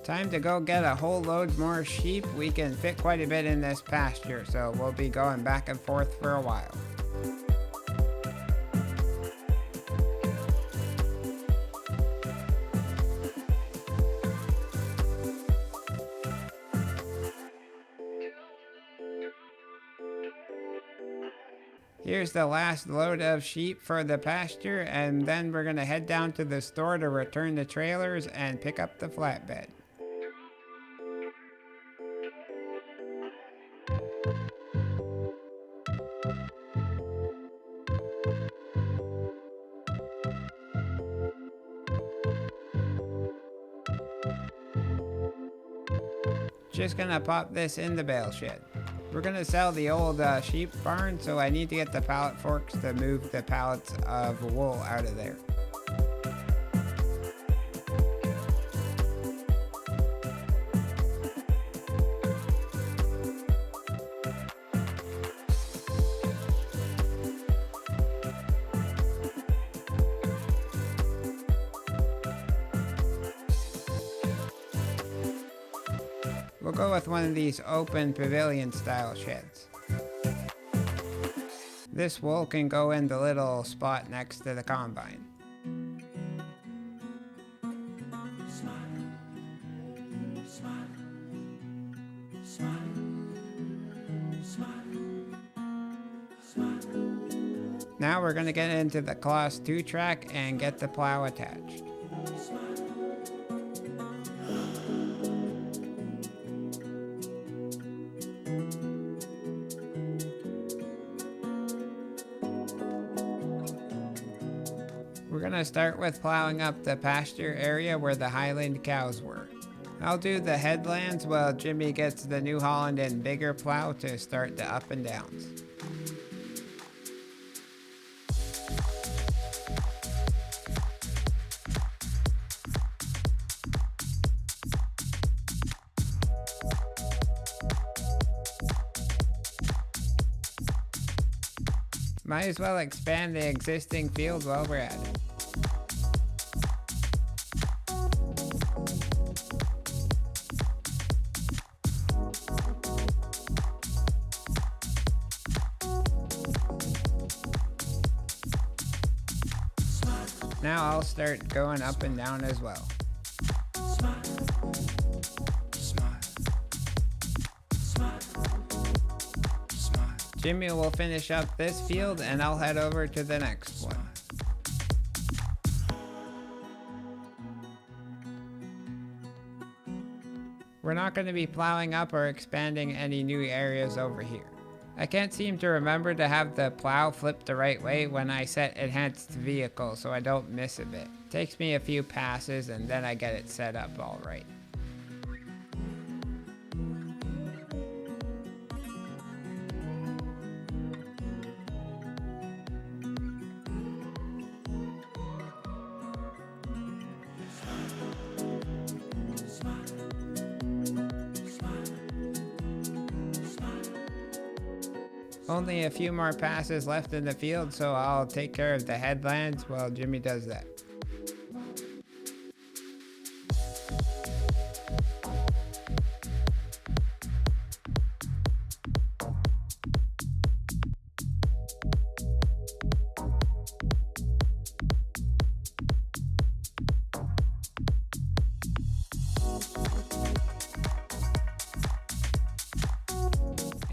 Time to go get a whole load more sheep. We can fit quite a bit in this pasture, so we'll be going back and forth for a while. Here's the last load of sheep for the pasture, and then we're gonna head down to the store to return the trailers and pick up the flatbed. Just gonna pop this in the bale shed. We're gonna sell the old sheep barn, so I need to get the pallet forks to move the pallets of wool out of there. We'll go with one of these open pavilion style sheds. This wool can go in the little spot next to the combine. Now we're going to get into the Claas 2 track and get the plow attached. We're gonna start with plowing up the pasture area where the Highland cows were. I'll do the headlands while Jimmy gets the New Holland and bigger plow to start the up and downs. Might as well expand the existing field while we're at it. Now I'll start going up and down as well. Jimmy will finish up this field and I'll head over to the next one. We're not going to be plowing up or expanding any new areas over here. I can't seem to remember to have the plow flip the right way when I set enhanced vehicle so I don't miss a bit. Takes me a few passes and then I get it set up all right. Only a few more passes left in the field, so I'll take care of the headlands while Jimmy does that.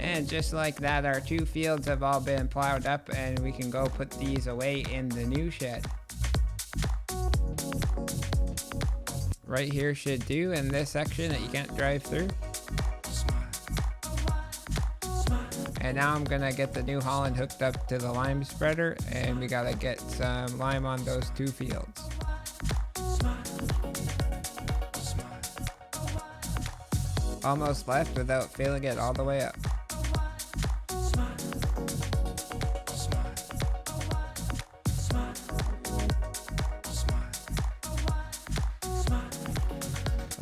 And just like that, our two fields have all been plowed up and we can go put these away in the new shed. Right here should do in this section that you can't drive through. And now I'm gonna get the New Holland hooked up to the lime spreader and we gotta get some lime on those two fields. Almost left without filling it all the way up.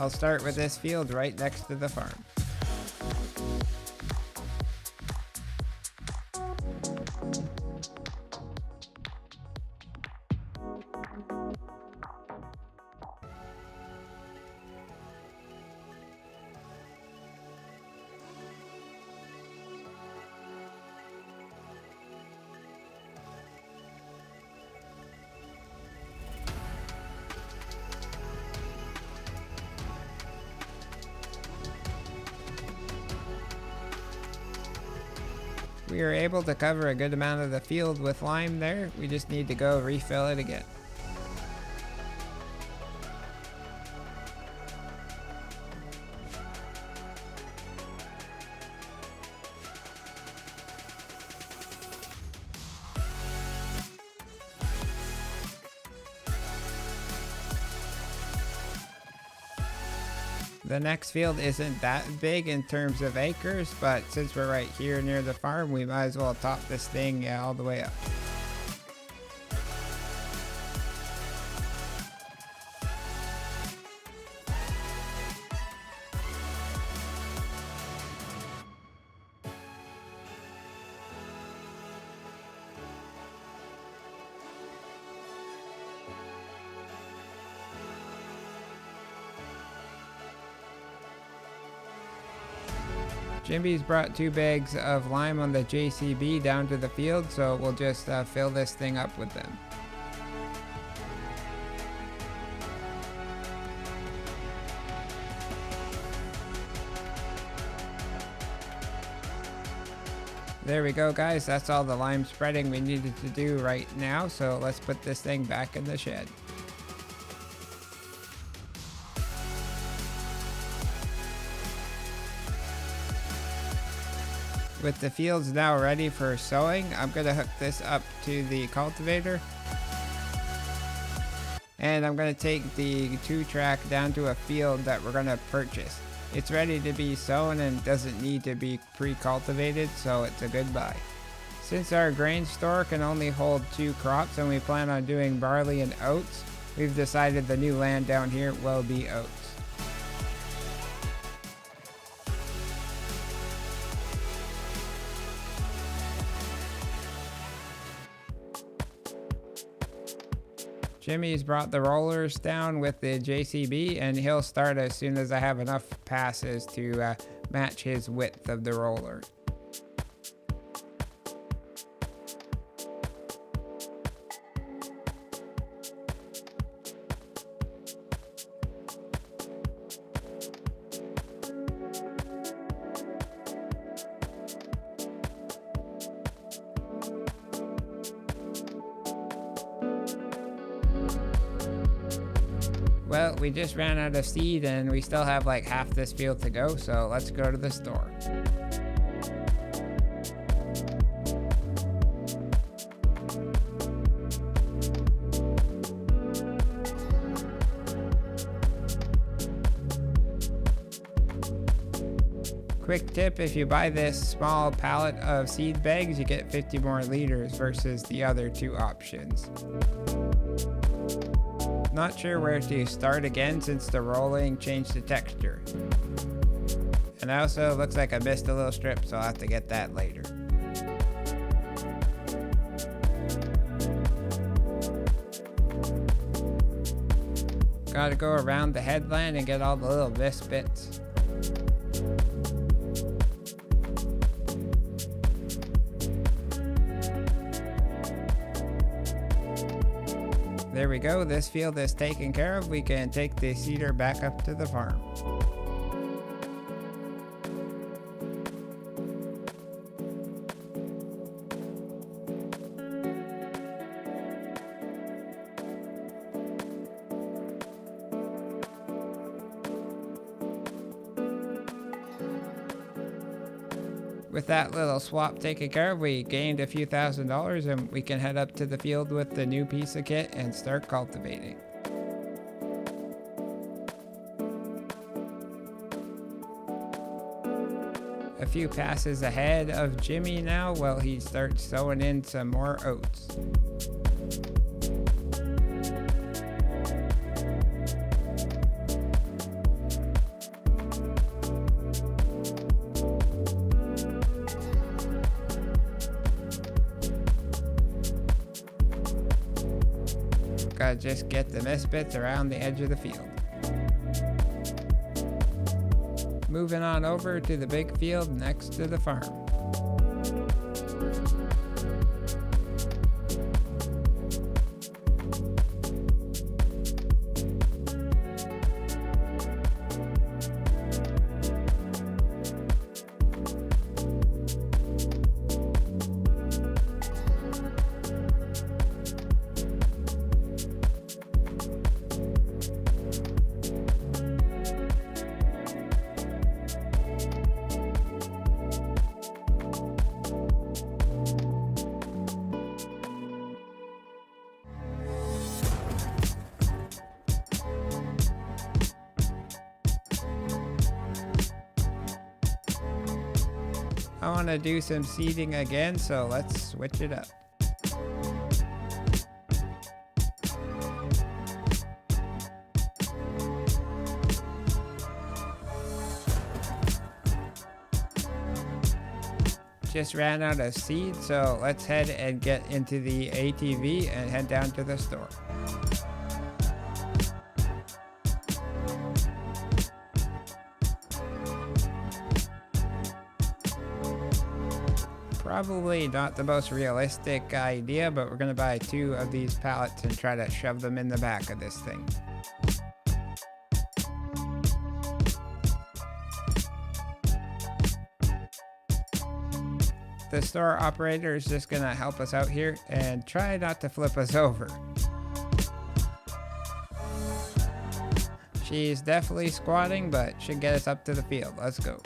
I'll start with this field right next to the farm. We were able to cover a good amount of the field with lime there. We just need to go refill it again. The next field isn't that big in terms of acres, but since we're right here near the farm, we might as well top this thing all the way up. Jimmy's brought 2 bags of lime on the JCB down to the field, so we'll just fill this thing up with them. There we go, guys. That's all the lime spreading we needed to do right now, so let's put this thing back in the shed. With the fields now ready for sowing, I'm going to hook this up to the cultivator. And I'm going to take the 2-track down to a field that we're going to purchase. It's ready to be sown and doesn't need to be pre-cultivated, so it's a good buy. Since our grain store can only hold 2 crops and we plan on doing barley and oats, we've decided the new land down here will be oats. Jimmy's brought the rollers down with the JCB, and he'll start as soon as I have enough passes to match his width of the roller. Well, we just ran out of seed and we still have like half this field to go, so let's go to the store. Quick tip, if you buy this small pallet of seed bags, you get 50 more liters versus the other 2 options. Not sure where to start again since the rolling changed the texture. And also looks like I missed a little strip, so I'll have to get that later. Gotta go around the headland and get all the little missed bits. There we go, this field is taken care of. We can take the seeder back up to the farm. With that little swap taken care of, we gained a few $1,000s and we can head up to the field with the new piece of kit and start cultivating. A few passes ahead of Jimmy now while he starts sowing in some more oats. Gotta just get the misfits around the edge of the field. Moving on over to the big field next to the farm. I want to do some seeding again, so let's switch it up. Just ran out of seed, so let's head and get into the ATV and head down to the store. Probably not the most realistic idea, but we're gonna buy 2 of these pallets and try to shove them in the back of this thing. The store operator is just gonna help us out here and try not to flip us over. She's definitely squatting, but should get us up to the field. Let's go.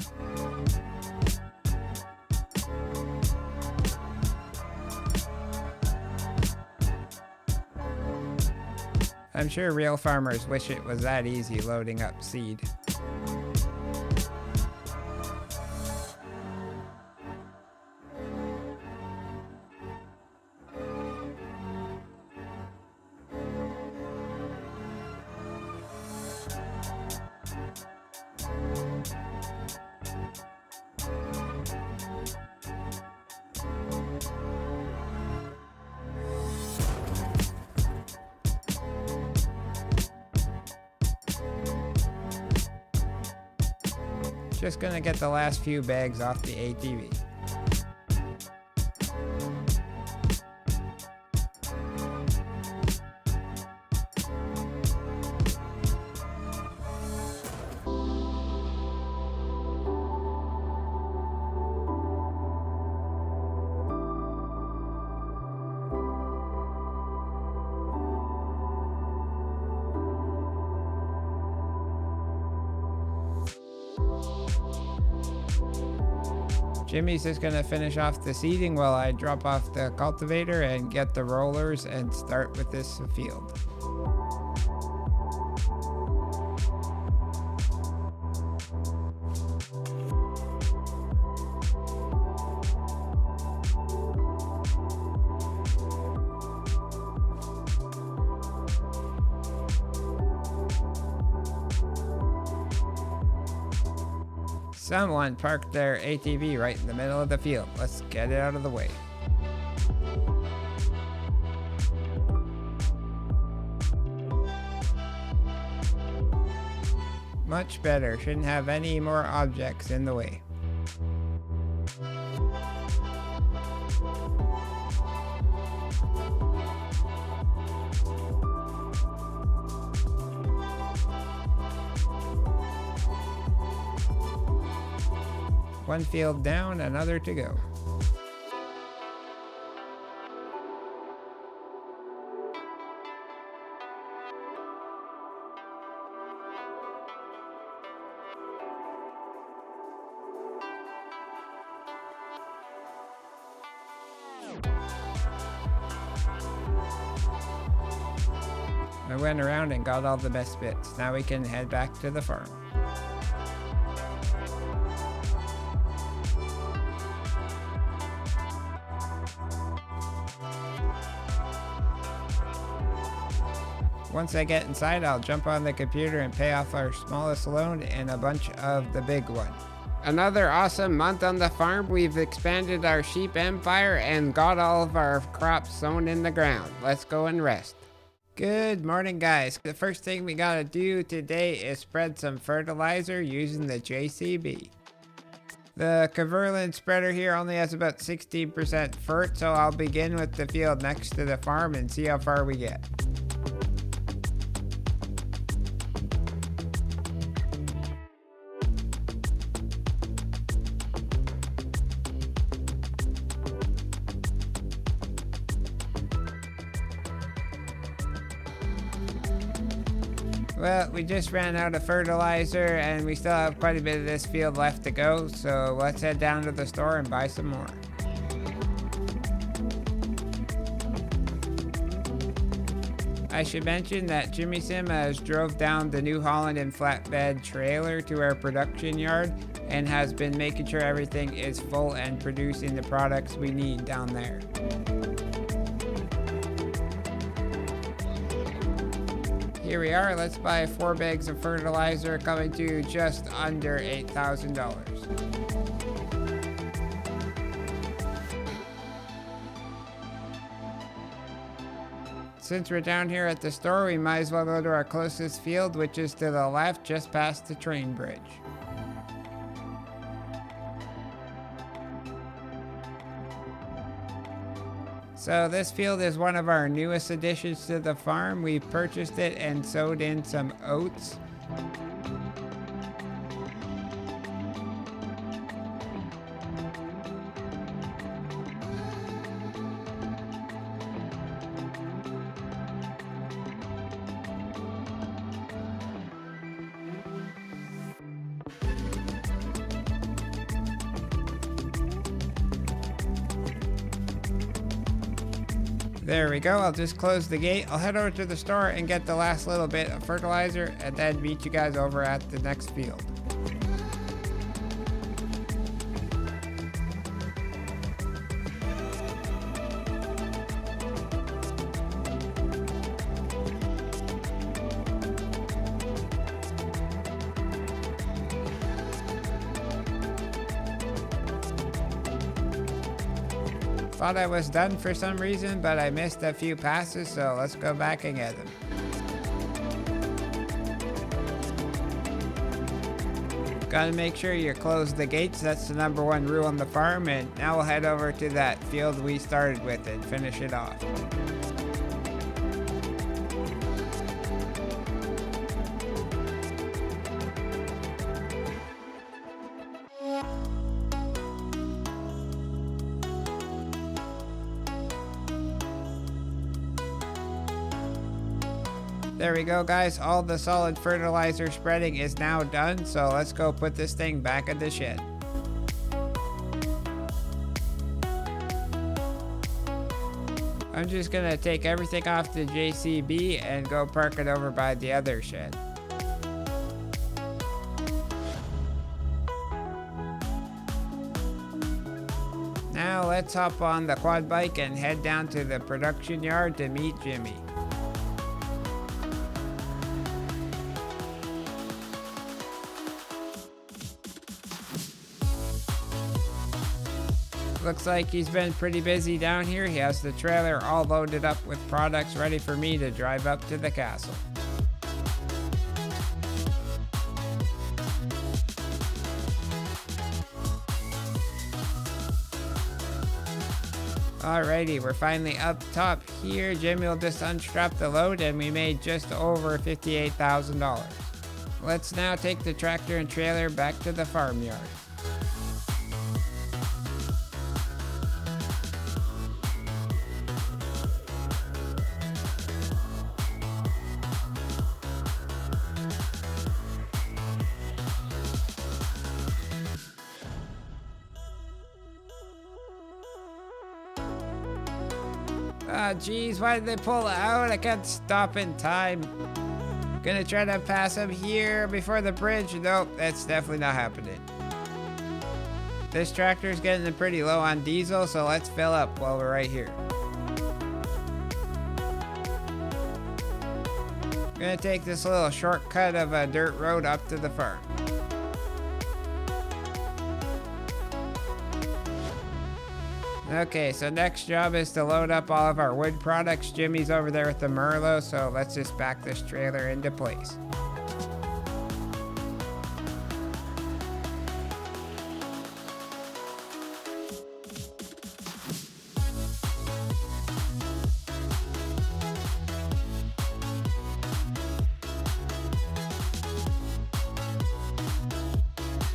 I'm sure real farmers wish it was that easy loading up seed. Just gonna get the last few bags off the ATV. Jimmy's just gonna finish off the seeding while I drop off the cultivator and get the rollers and start with this field. Someone parked their ATV right in the middle of the field. Let's get it out of the way. Much better. Shouldn't have any more objects in the way. One field down, another to go. I went around and got all the best bits. Now we can head back to the farm. Once I get inside, I'll jump on the computer and pay off our smallest loan and a bunch of the big one. Another awesome month on the farm. We've expanded our sheep empire and got all of our crops sown in the ground. Let's go and rest. Good morning, guys. The first thing we gotta do today is spread some fertilizer using the JCB. The Kverlin spreader here only has about 16% fert, so I'll begin with the field next to the farm and see how far we get. Well, we just ran out of fertilizer and we still have quite a bit of this field left to go, so let's head down to the store and buy some more. I I should mention that Jimmy Sim has drove down the New Holland and flatbed trailer to our production yard and has been making sure everything is full and producing the products we need down there. Here we are, let's buy 4 bags of fertilizer, coming to just under $8,000. Since we're down here at the store, we might as well go to our closest field, which is to the left, just past the train bridge. So this field is one of our newest additions to the farm. We purchased it and sowed in some oats. There we go, I'll just close the gate. I'll head over to the store and get the last little bit of fertilizer and then meet you guys over at the next field. Thought I was done for some reason, but I missed a few passes, so let's go back and get them. Gotta make sure you close the gates, that's the #1 rule on the farm, and now we'll head over to that field we started with and finish it off. There we go, guys, all the solid fertilizer spreading is now done, so let's go put this thing back in the shed. I'm just gonna take everything off the JCB and go park it over by the other shed. Now let's hop on the quad bike and head down to the production yard to meet Jimmy. Looks like he's been pretty busy down here. He has the trailer all loaded up with products ready for me to drive up to the castle. Alrighty, we're finally up top here. Jimmy will just unstrap the load and we made just over $58,000. Let's now take the tractor and trailer back to the farmyard. Ah, geez, why did they pull out? I can't stop in time. Gonna try to pass him here before the bridge. Nope, that's definitely not happening. This tractor's getting pretty low on diesel, so let's fill up while we're right here. Gonna take this little shortcut of a dirt road up to the farm. Okay, so next job is to load up all of our wood products. Jimmy's over there with the Merlot, so let's just back this trailer into place.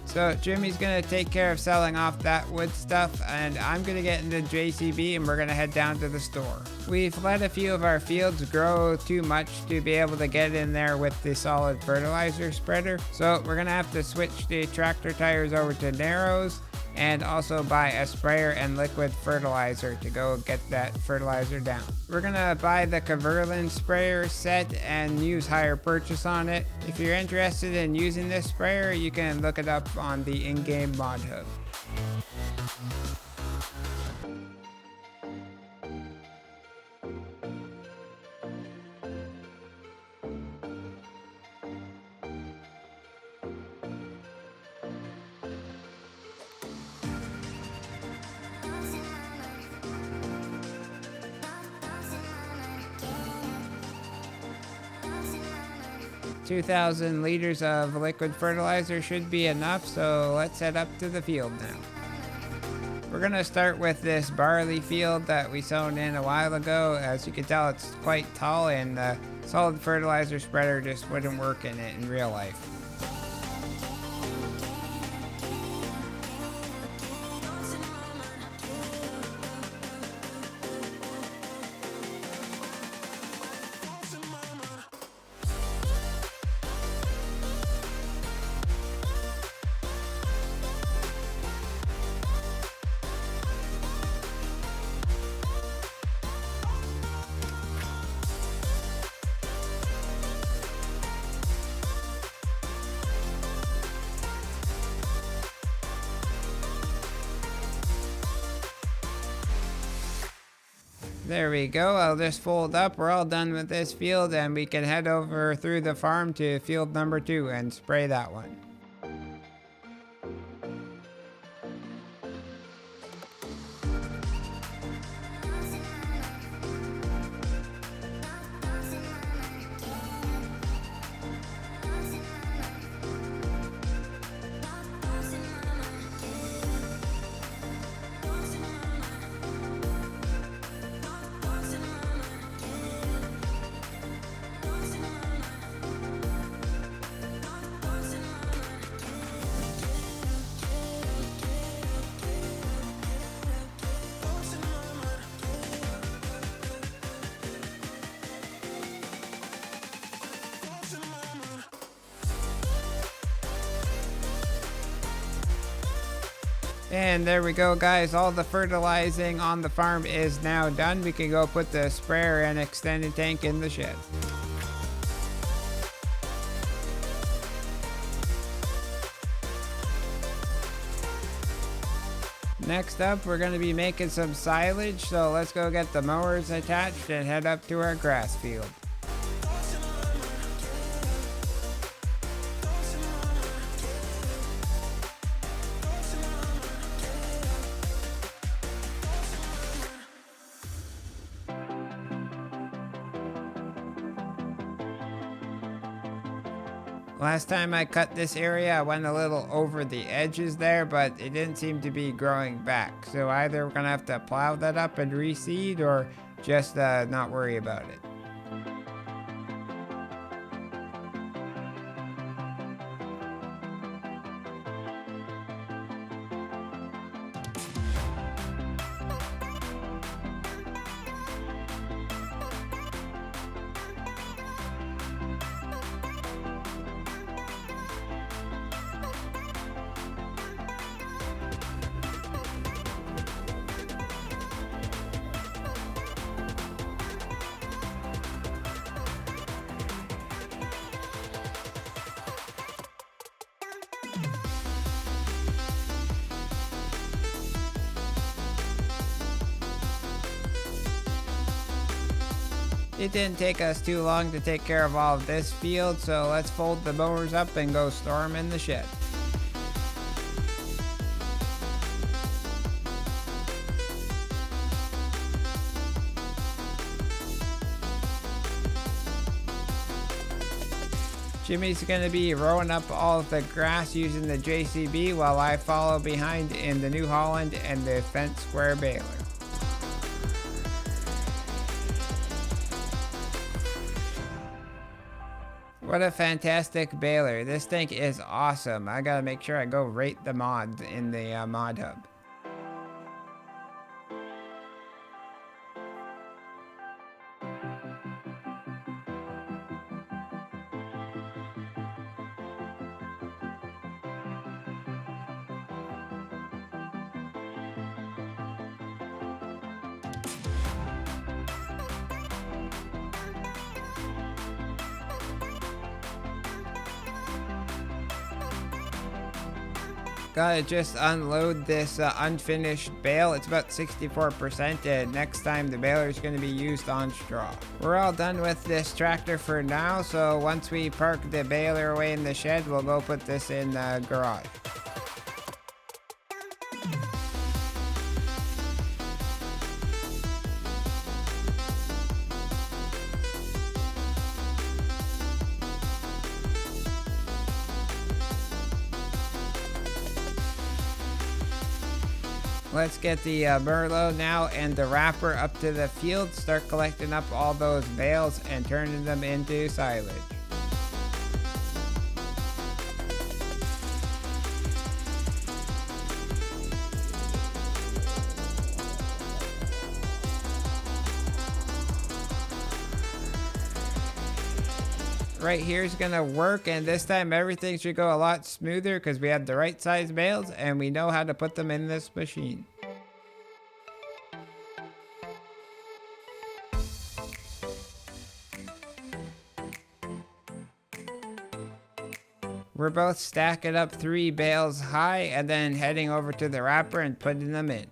So Jimmy's gonna take care of selling off that wood stuff, and I'm gonna get into JCB and we're gonna head down to the store. We've let a few of our fields grow too much to be able to get in there with the solid fertilizer spreader, so we're gonna have to switch the tractor tires over to Narrows and also buy a sprayer and liquid fertilizer to go get that fertilizer down. We're gonna buy the Kverlin sprayer set and use hire purchase on it. If you're interested in using this sprayer, you can look it up on the in-game mod hub. $2,000 liters of liquid fertilizer should be enough, so let's head up to the field now. We're gonna start with this barley field that we sown in a while ago. As you can tell, it's quite tall, and the solid fertilizer spreader just wouldn't work in it in real life. There we go. I'll just fold up. We're all done with this field, and we can head over through the farm to field number 2 and spray that one. And there we go, guys. All the fertilizing on the farm is now done. We can go put the sprayer and extended tank in the shed. Next up, we're going to be making some silage, so let's go get the mowers attached and head up to our grass field. Last time I cut this area, I went a little over the edges there, but it didn't seem to be growing back. So either we're gonna have to plow that up and reseed, or just not worry about it. It didn't take us too long to take care of all of this field, so let's fold the mowers up and go store them in the shed. Jimmy's going to be rowing up all of the grass using the JCB while I follow behind in the New Holland and the fence square baler. What a fantastic baler. This thing is awesome. I gotta make sure I go rate the mod in the mod hub. Gotta just unload this unfinished bale. It's about 64%, and next time the baler is going to be used on straw. We're all done with this tractor for now, so once we park the baler away in the shed, we'll go put this in the garage. Let's get the Merlot now and the wrapper up to the field, start collecting up all those bales and turning them into silage. Right here is gonna work, and this time everything should go a lot smoother because we have the right size bales and we know how to put them in this machine. We're both stacking up 3 bales high and then heading over to the wrapper and putting them in.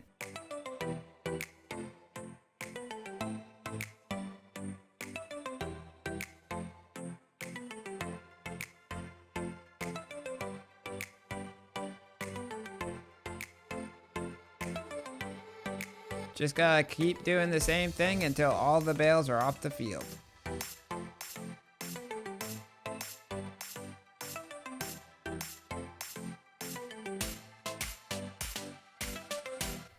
Just gotta keep doing the same thing until all the bales are off the field.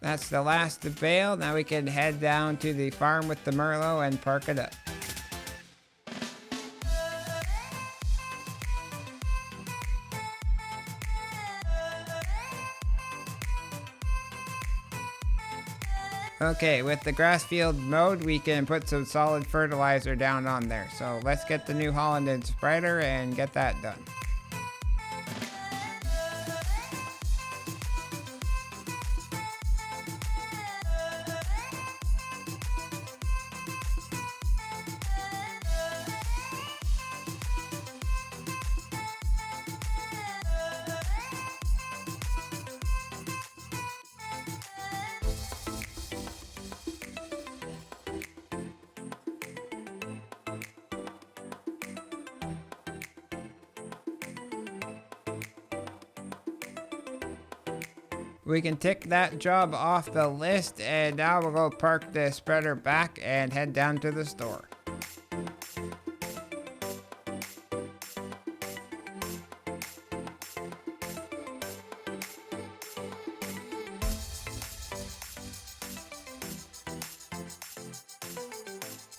That's the last bale. Now we can head down to the farm with the Merlot and park it up. Okay, with the grass field mowed, we can put some solid fertilizer down on there. So let's get the New Holland and spreader and get that done. We can tick that job off the list, and now we'll go park the spreader back and head down to the store.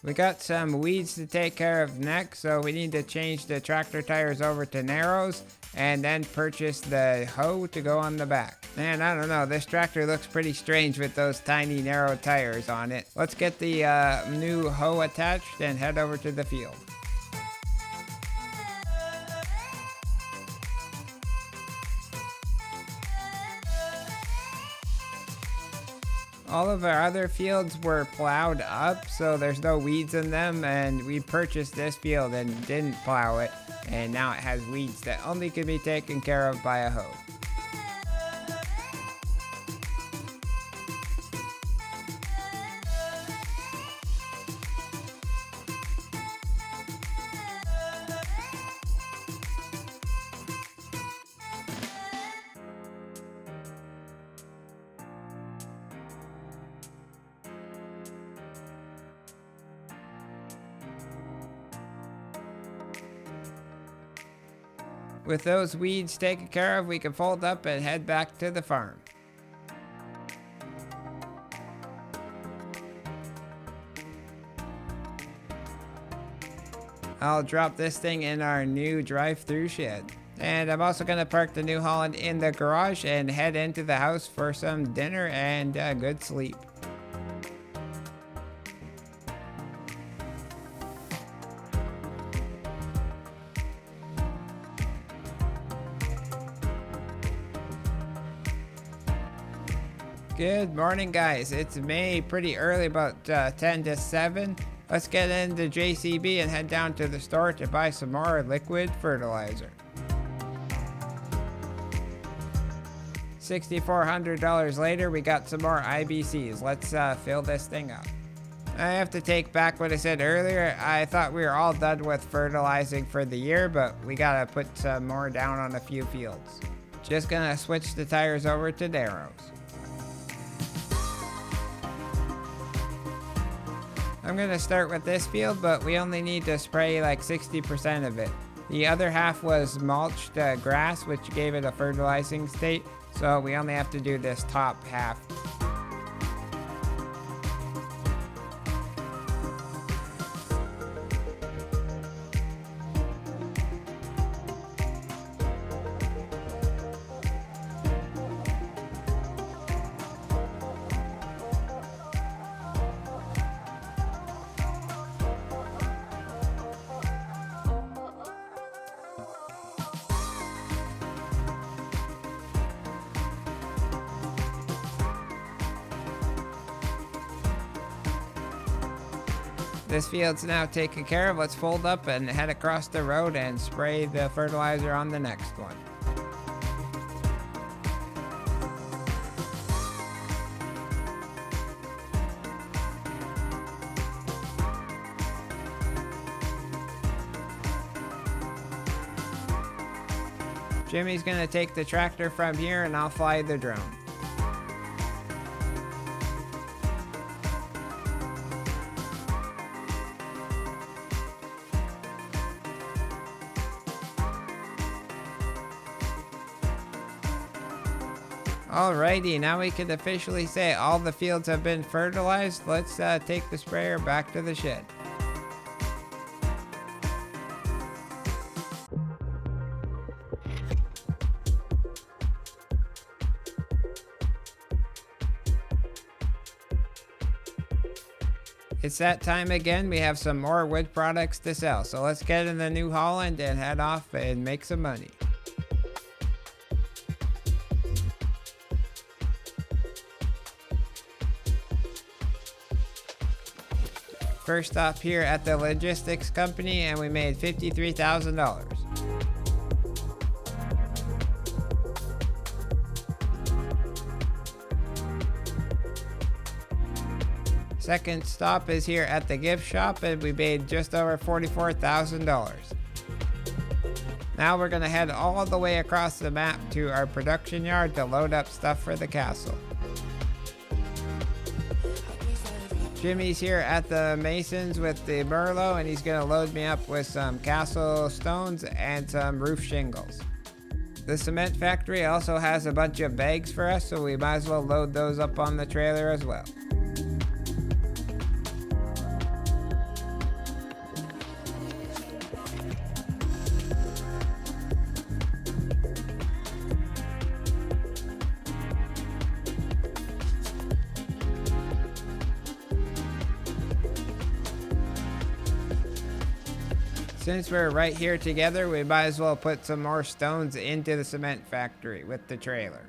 We got some weeds to take care of next, so we need to change the tractor tires over to narrows and then purchase the hoe to go on the back. Man, I don't know, this tractor looks pretty strange with those tiny narrow tires on it. Let's get the new hoe attached and head over to the field. All of our other fields were plowed up, so there's no weeds in them, and we purchased this field and didn't plow it, and now it has weeds that only can be taken care of by a hoe. With those weeds taken care of, we can fold up and head back to the farm. I'll drop this thing in our new drive-through shed. And I'm also going to park the New Holland in the garage and head into the house for some dinner and a good sleep. Good morning, guys. It's May, pretty early, about 10 to 7. Let's get into JCB and head down to the store to buy some more liquid fertilizer. $6,400 later, we got some more IBCs. Let's fill this thing up. I have to take back what I said earlier. I thought we were all done with fertilizing for the year, but we gotta put some more down on a few fields. Just gonna switch the tires over to Darrow's. I'm gonna start with this field, but we only need to spray like 60% of it. The other half was mulched grass, which gave it a fertilizing state, so we only have to do this top half. This field's now taken care of. Let's fold up and head across the road and spray the fertilizer on the next one. Jimmy's gonna take the tractor from here and I'll fly the drone. Alrighty, now we can officially say all the fields have been fertilized. Let's take the sprayer back to the shed. It's that time again. We have some more wood products to sell. So let's get in the New Holland and head off and make some money. First stop here at the logistics company, and we made $53,000. Second stop is here at the gift shop, and we made just over $44,000. Now we're gonna head all the way across the map to our production yard to load up stuff for the castle. Jimmy's here at the Masons with the Merlot, and he's gonna load me up with some castle stones and some roof shingles. The cement factory also has a bunch of bags for us, so we might as well load those up on the trailer as well. Since we're right here together, we might as well put some more stones into the cement factory with the trailer.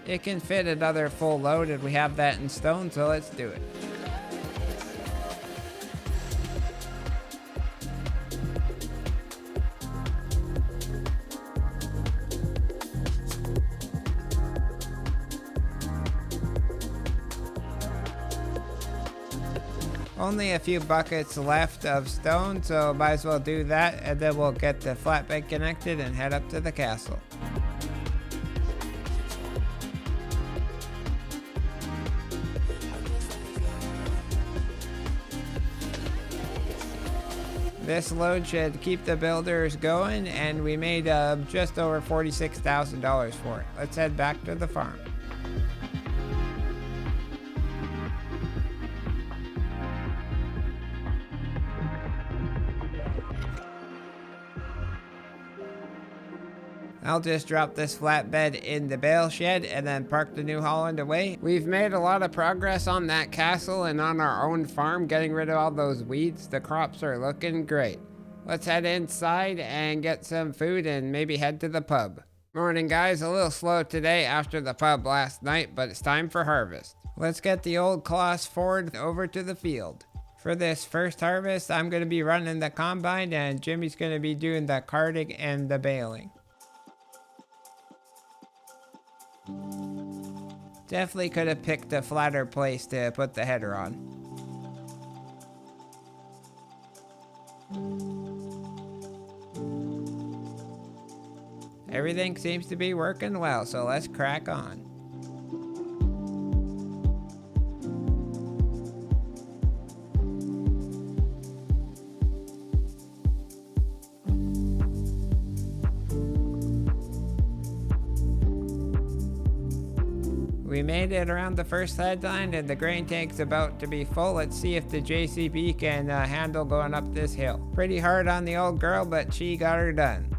It can fit another full load, and we have that in stone, so let's do it. Only a few buckets left of stone, so might as well do that, and then we'll get the flatbed connected and head up to the castle. This load should keep the builders going, and we made just over $46,000 for it. Let's head back to the farm. I'll just drop this flatbed in the bale shed and then park the New Holland away. We've made a lot of progress on that castle and on our own farm, getting rid of all those weeds. The crops are looking great. Let's head inside and get some food and maybe head to the pub. Morning guys, a little slow today after the pub last night, but it's time for harvest. Let's get the old Claas Ford over to the field. For this first harvest, I'm going to be running the combine and Jimmy's going to be doing the carting and the baling. Definitely could have picked a flatter place to put the header on. Everything seems to be working well, so let's crack on. We made it around the first headline and the grain tank's about to be full. Let's see if the JCB can handle going up this hill. Pretty hard on the old girl, but she got her done.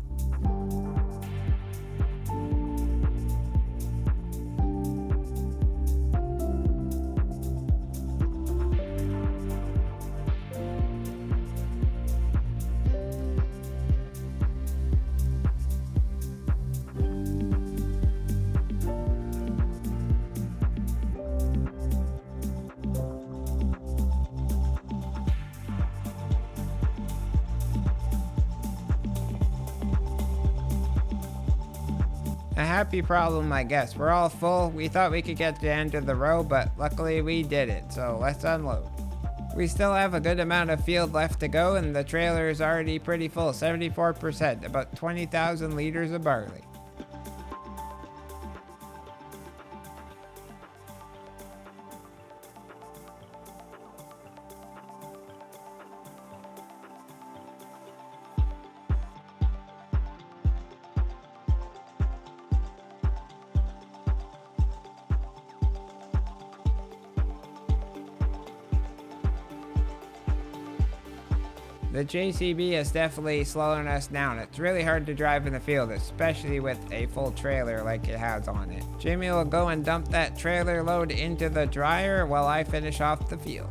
A happy problem, I guess. We're all full. We thought we could get to the end of the row, but luckily we did it, so let's unload. We still have a good amount of field left to go, and the trailer is already pretty full, 74%, about 20,000 liters of barley. The JCB is definitely slowing us down. It's really hard to drive in the field, especially with a full trailer like it has on it. Jimmy will go and dump that trailer load into the dryer while I finish off the field.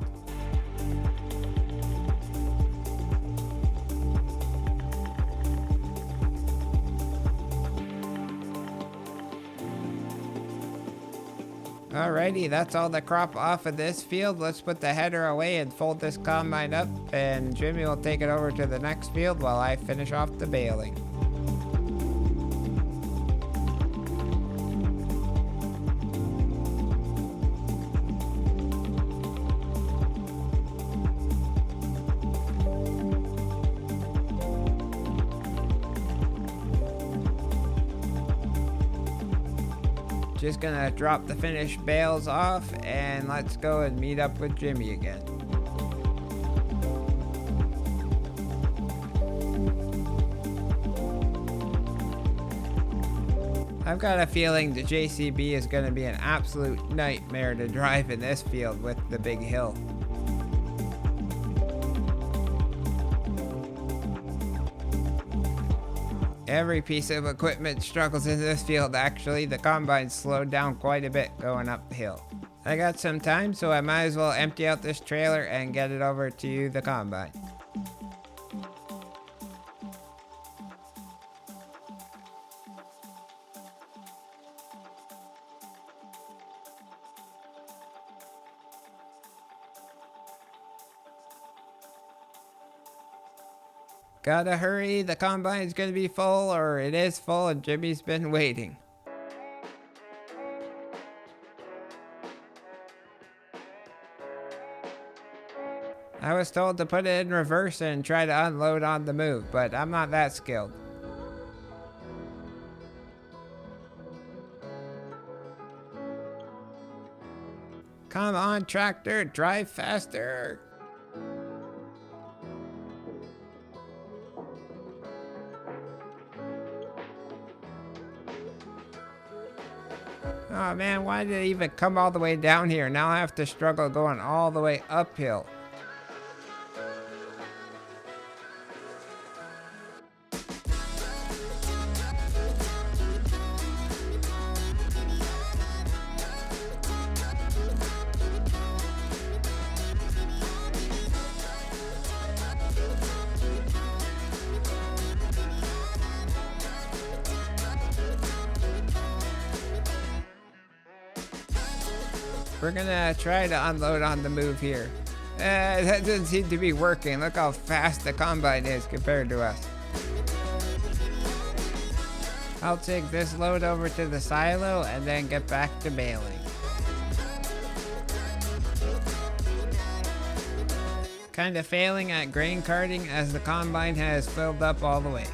Alrighty, that's all the crop off of this field. Let's put the header away and fold this combine up, and Jimmy will take it over to the next field while I finish off the baling. Just gonna drop the finished bales off and let's go and meet up with Jimmy again. I've got a feeling the JCB is gonna be an absolute nightmare to drive in this field with the big hill. Every piece of equipment struggles in this field actually. The combine slowed down quite a bit going up the hill. I got some time, so I might as well empty out this trailer and get it over to the combine. Gotta hurry, the combine's gonna be full, or it is full and Jimmy's been waiting. I was told to put it in reverse and try to unload on the move, but I'm not that skilled. Come on, tractor, drive faster. Oh man, why did it even come all the way down here? Now I have to struggle going all the way uphill. We're gonna try to unload on the move here. That doesn't seem to be working. Look how fast the combine is compared to us. I'll take this load over to the silo and then get back to baling. Kind of failing at grain carting as the combine has filled up all the way.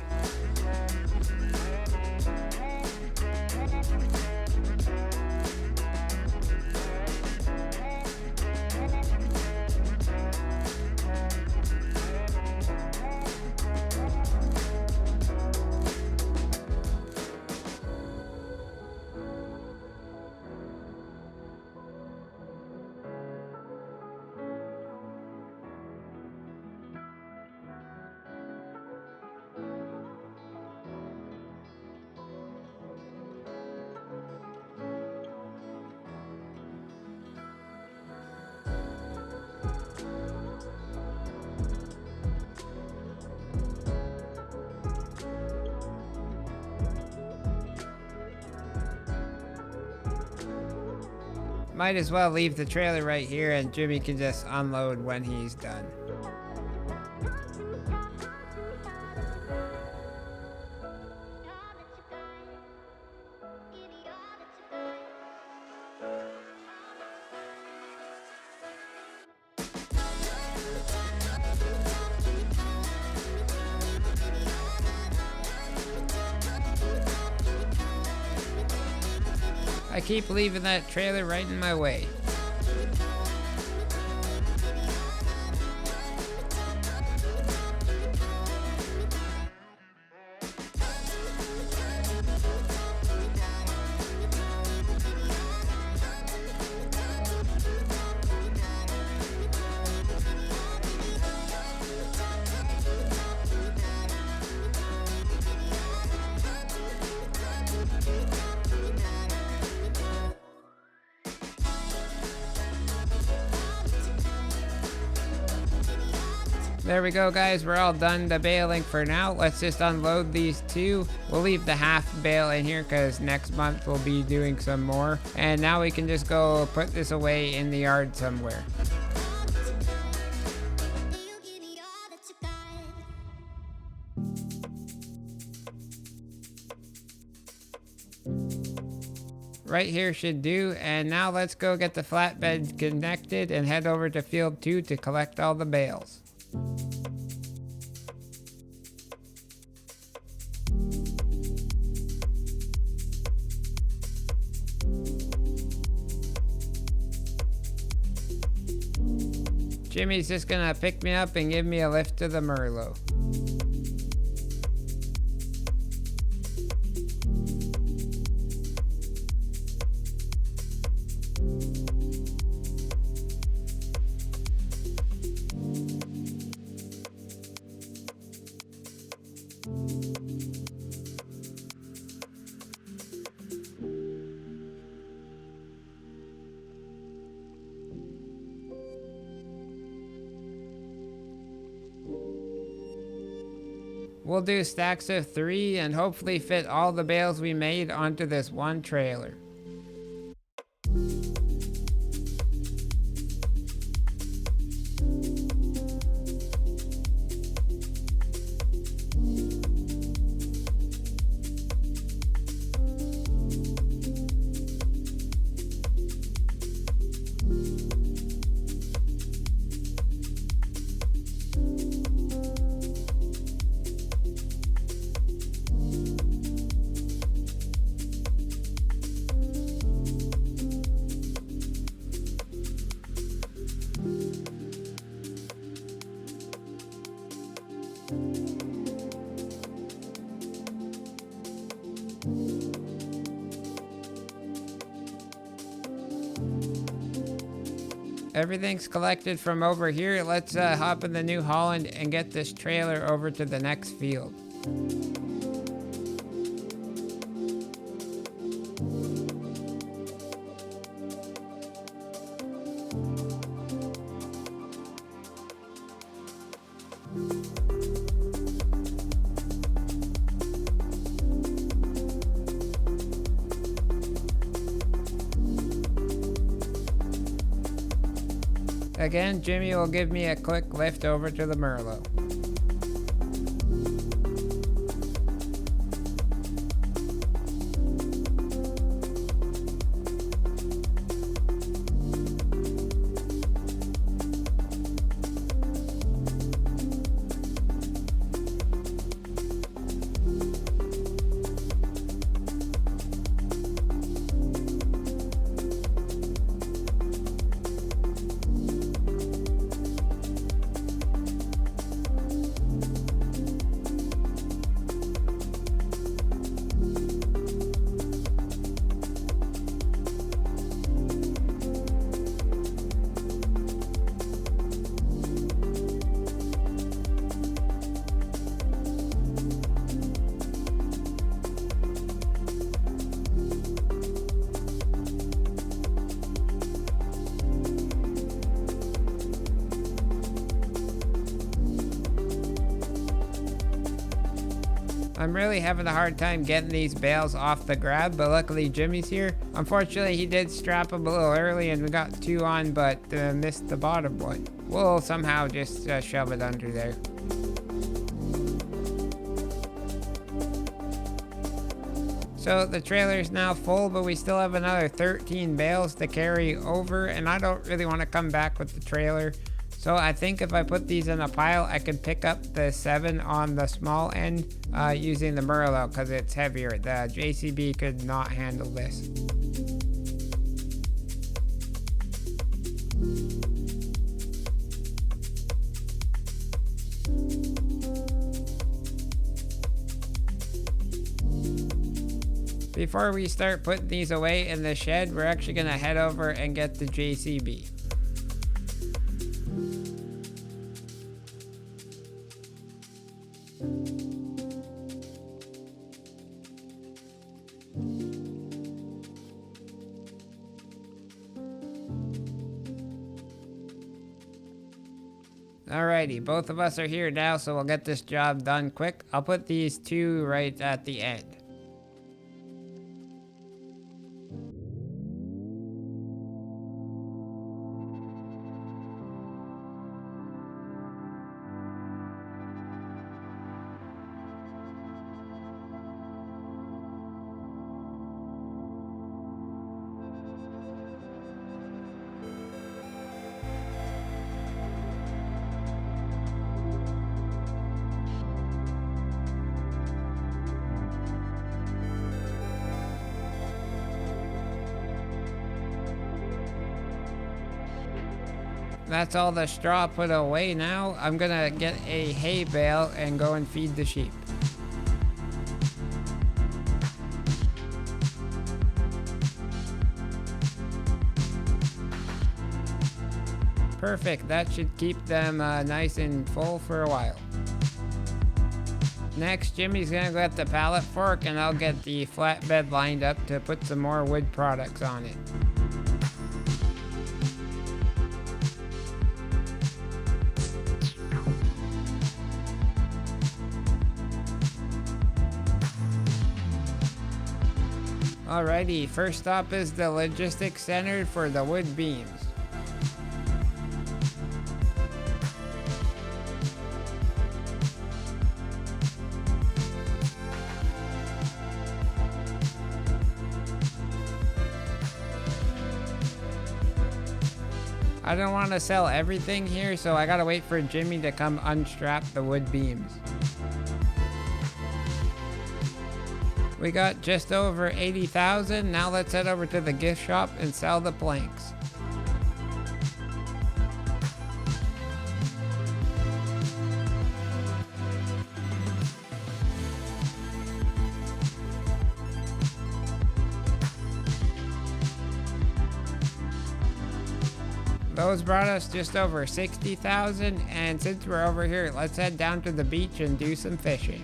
Might as well leave the trailer right here and Jimmy can just unload when he's done. I keep leaving that trailer right in my way. There we go, guys. We're all done the baling for now. Let's just unload these two. We'll leave the half bale in here because next month we'll be doing some more. And now we can just go put this away in the yard somewhere. Right here should do. And now let's go get the flatbed connected and head over to field 2 to collect all the bales. Jimmy's just gonna pick me up and give me a lift to the Merlot. We'll do stacks of 3 and hopefully fit all the bales we made onto this one trailer. Everything's collected from over here. Let's hop in the New Holland and get this trailer over to the next field. Again, Jimmy will give me a quick lift over to the Merlot. I'm really having a hard time getting these bales off the grab, but luckily Jimmy's here. Unfortunately, he did strap them a little early and we got 2 on, but missed the bottom one. We'll somehow just shove it under there. So the trailer is now full, but we still have another 13 bales to carry over, and I don't really want to come back with the trailer. So I think if I put these in a pile, I could pick up the 7 on the small end using the Merlot because it's heavier. The JCB could not handle this. Before we start putting these away in the shed, we're actually going to head over and get the JCB. Alrighty, both of us are here now, so we'll get this job done quick. I'll put these 2 right at the end. That's all the straw put away now. I'm gonna get a hay bale and go and feed the sheep. Perfect, that should keep them nice and full for a while. Next, Jimmy's gonna get the pallet fork and I'll get the flatbed lined up to put some more wood products on it. Alrighty, first stop is the logistics center for the wood beams. I don't want to sell everything here, so I gotta wait for Jimmy to come unstrap the wood beams. We got just over 80,000. Now let's head over to the gift shop and sell the planks. Those brought us just over 60,000, and since we're over here, let's head down to the beach and do some fishing.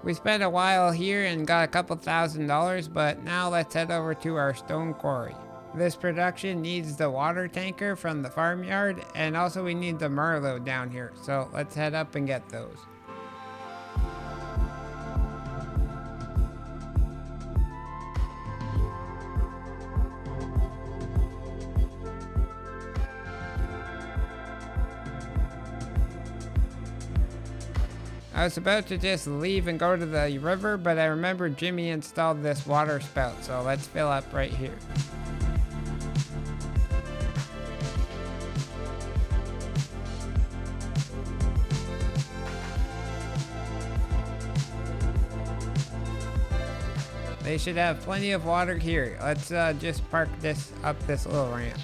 We spent a while here and got a couple $1,000s, but now let's head over to our stone quarry. This production needs the water tanker from the farmyard, and also we need the Merlot down here, so let's head up and get those. I was about to just leave and go to the river, but I remembered Jimmy installed this water spout, so let's fill up right here. They should have plenty of water here. Let's just park this up this little ramp.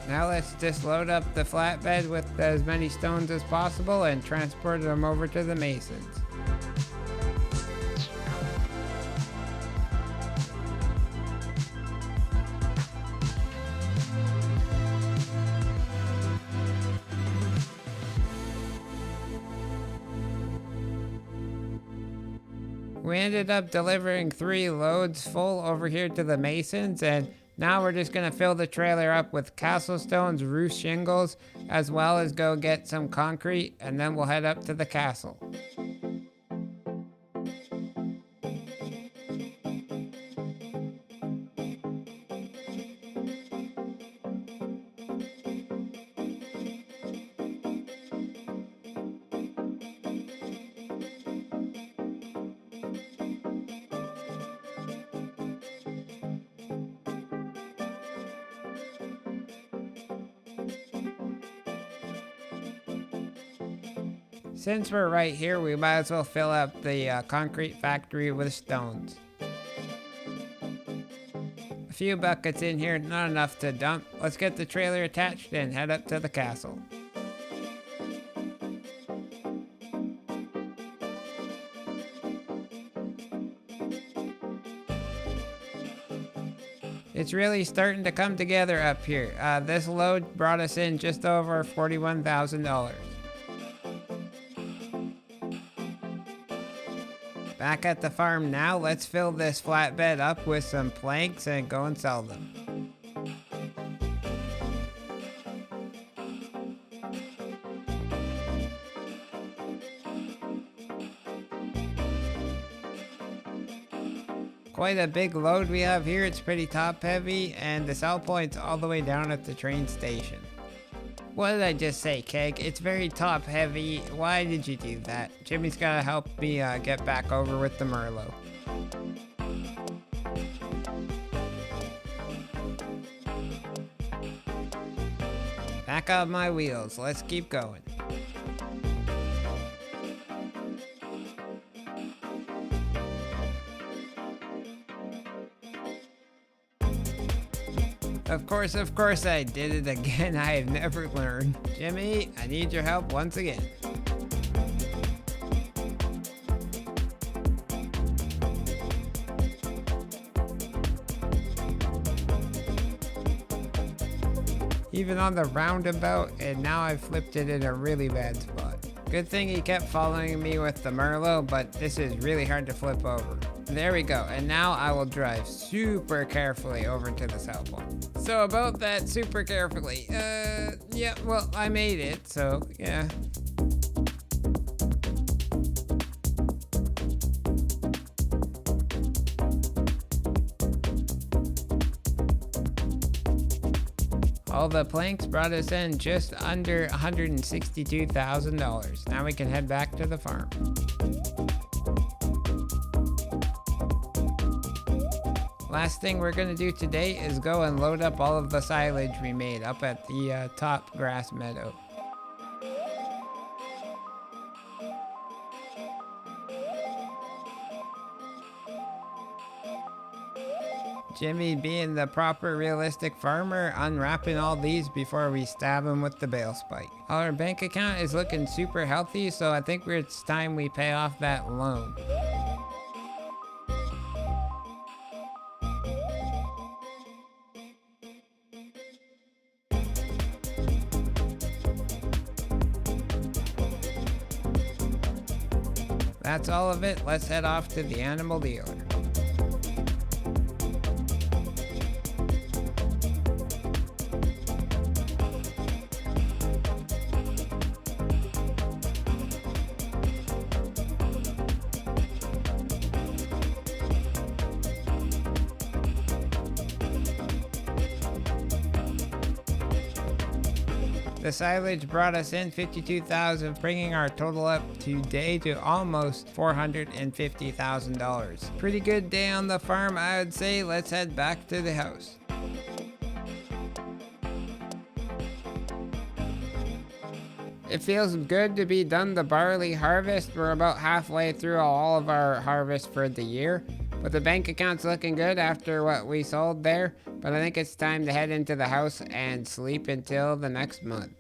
Now let's just load up the flatbed with as many stones as possible and transport them over to the masons. We ended up delivering 3 loads full over here to the masons, and now we're just gonna fill the trailer up with castle stones, roof shingles, as well as go get some concrete, and then we'll head up to the castle. Since we're right here, we might as well fill up the concrete factory with stones. A few buckets in here, not enough to dump. Let's get the trailer attached and head up to the castle. It's really starting to come together up here. This load brought us in just over $41,000. Back at the farm now, let's fill this flatbed up with some planks and go and sell them. Quite a big load we have here. It's pretty top heavy, and the sell point's all the way down at the train station. What did I just say, Keg? It's very top heavy. Why did you do that? Jimmy's gotta help me get back over with the Merlot. Back up my wheels. Let's keep going. Of course I did it again. I have never learned. Jimmy, I need your help once again. Even on the roundabout, and now I've flipped it in a really bad spot. Good thing he kept following me with the Merlot, but this is really hard to flip over. There we go, and now I will drive super carefully over to the sell point. So about that super carefully, yeah, well, I made it, so yeah. All the planks brought us in just under $162,000. Now we can head back to the farm. Last thing we're gonna do today is go and load up all of the silage we made up at the top grass meadow. Jimmy, being the proper realistic farmer, unwrapping all these before we stab him with the bale spike. Our bank account is looking super healthy, so I think it's time we pay off that loan. That's all of it. Let's head off to the animal dealer. The silage brought us in $52,000, bringing our total up today to almost $450,000. Pretty good day on the farm, I would say. Let's head back to the house. It feels good to be done the barley harvest. We're about halfway through all of our harvest for the year. But the bank account's looking good after what we sold there. But I think it's time to head into the house and sleep until the next month.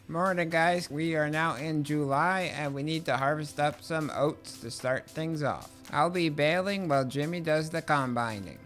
Morning guys, we are now in July and we need to harvest up some oats to start things off. I'll be baling while Jimmy does the combining.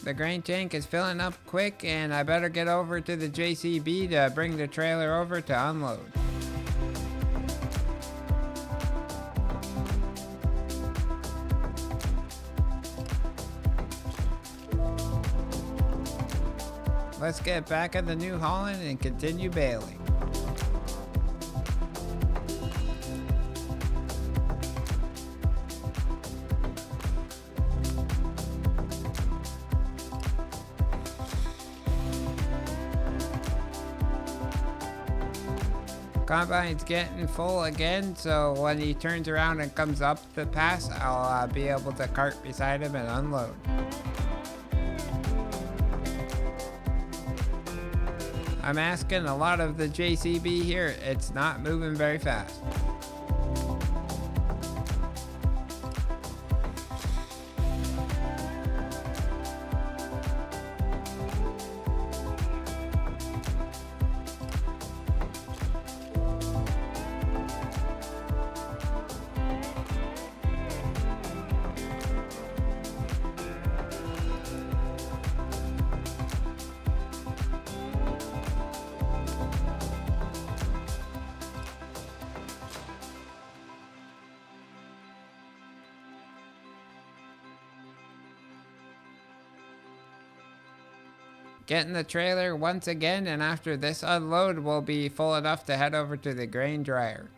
The grain tank is filling up quick and I better get over to the JCB to bring the trailer over to unload. Let's get back at the New Holland and continue baling. Combine's getting full again, so when he turns around and comes up the pass, I'll be able to cart beside him and unload. I'm asking a lot of the JCB here, it's not moving very fast. Getting the trailer once again, and after this unload we'll be full enough to head over to the grain dryer.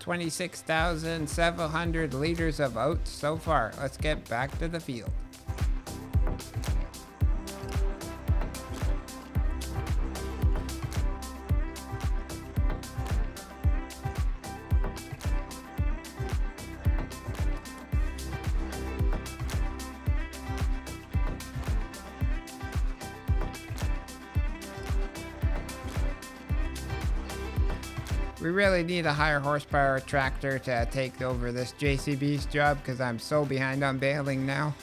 $26,700 liters of oats so far. Let's get back to the field. We really need a higher horsepower tractor to take over this JCB's job because I'm so behind on baling now.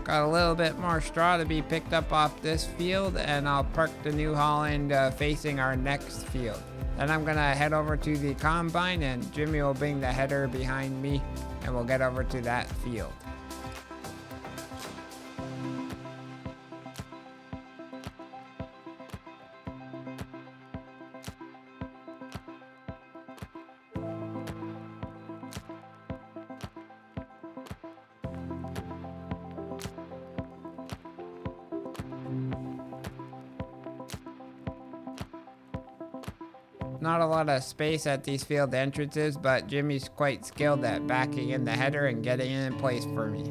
Got a little bit more straw to be picked up off this field, and I'll park the New Holland facing our next field. Then I'm gonna head over to the combine and Jimmy will bring the header behind me and we'll get over to that field. Not a lot of space at these field entrances, but Jimmy's quite skilled at backing in the header and getting it in place for me.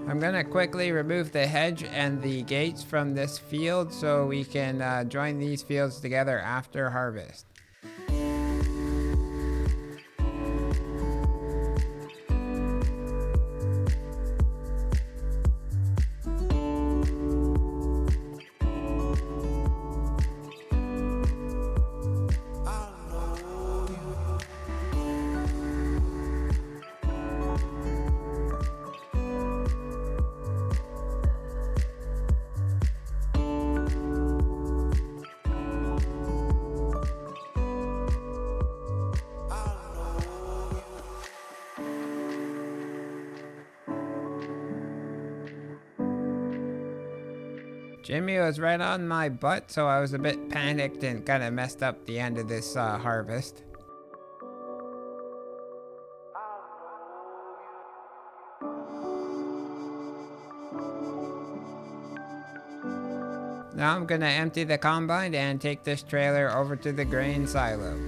I'm gonna quickly remove the hedge and the gates from this field so we can join these fields together after harvest. Jimmy was right on my butt, so I was a bit panicked and kind of messed up the end of this harvest. Now I'm gonna empty the combine and take this trailer over to the grain silo.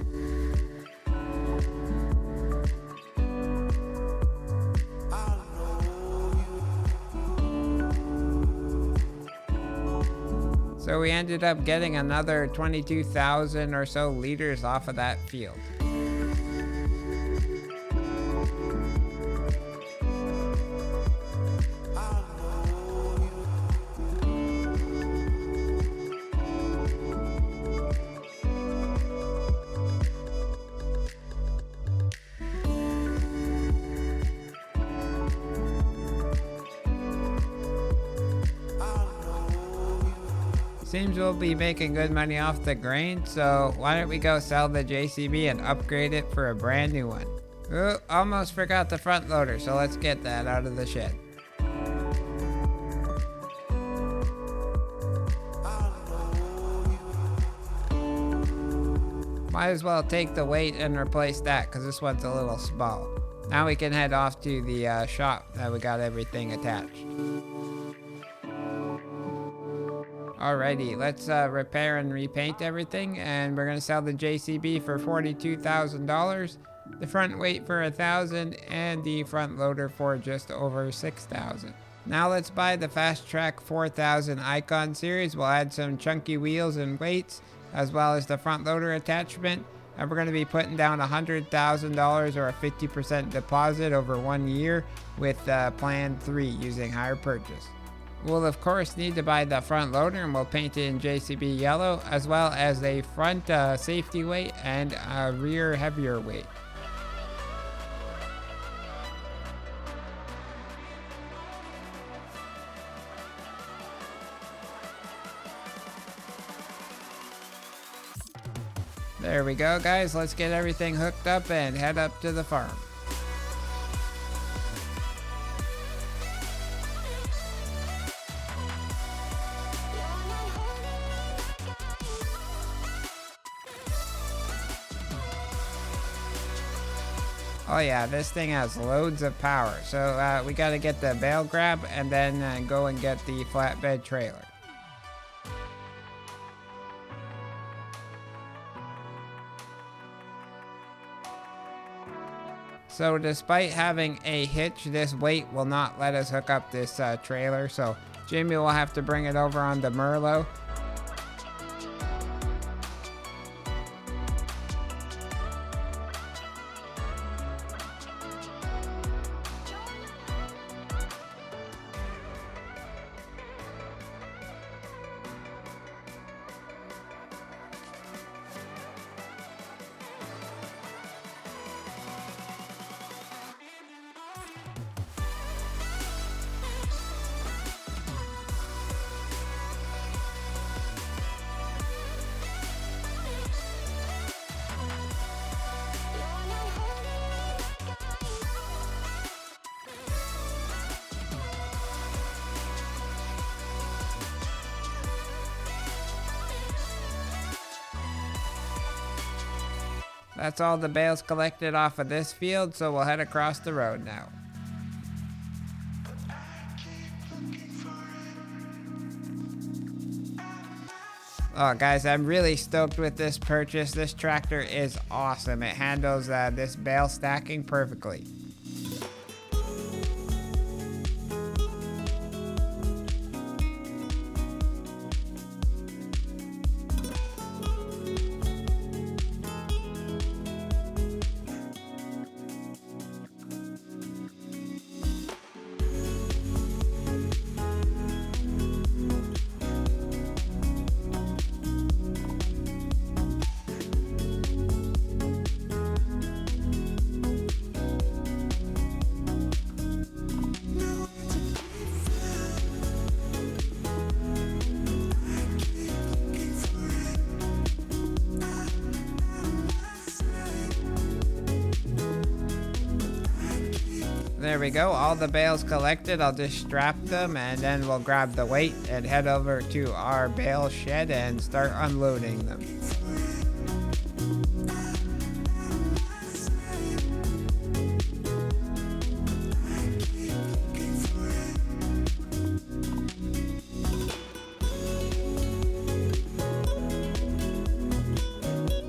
So we ended up getting another 22,000 or so liters off of that field. Seems we'll be making good money off the grain, so why don't we go sell the JCB and upgrade it for a brand new one. Ooh, almost forgot the front loader, so let's get that out of the shed. Might as well take the weight and replace that because this one's a little small. Now we can head off to the shop that we got everything attached. Alrighty, let's repair and repaint everything, and we're gonna sell the JCB for $42,000, the front weight for $1,000, and the front loader for just over $6,000. Now let's buy the Fast Track 4000 Icon series. We'll add some chunky wheels and weights, as well as the front loader attachment, and we're gonna be putting down $100,000 or a 50% deposit over 1 year with Plan 3 using hire purchase. We'll of course need to buy the front loader and we'll paint it in JCB yellow, as well as a front safety weight and a rear heavier weight. There we go, guys. Let's get everything hooked up and head up to the farm. Oh yeah, this thing has loads of power. So we gotta get the bale grab and then go and get the flatbed trailer. So despite having a hitch, this weight will not let us hook up this trailer. So Jimmy will have to bring it over on the Merlot. That's all the bales collected off of this field, so we'll head across the road now. Oh guys, I'm really stoked with this purchase. This tractor is awesome. It handles this bale stacking perfectly. There we go, all the bales collected. I'll just strap them and then we'll grab the weight and head over to our bale shed and start unloading them.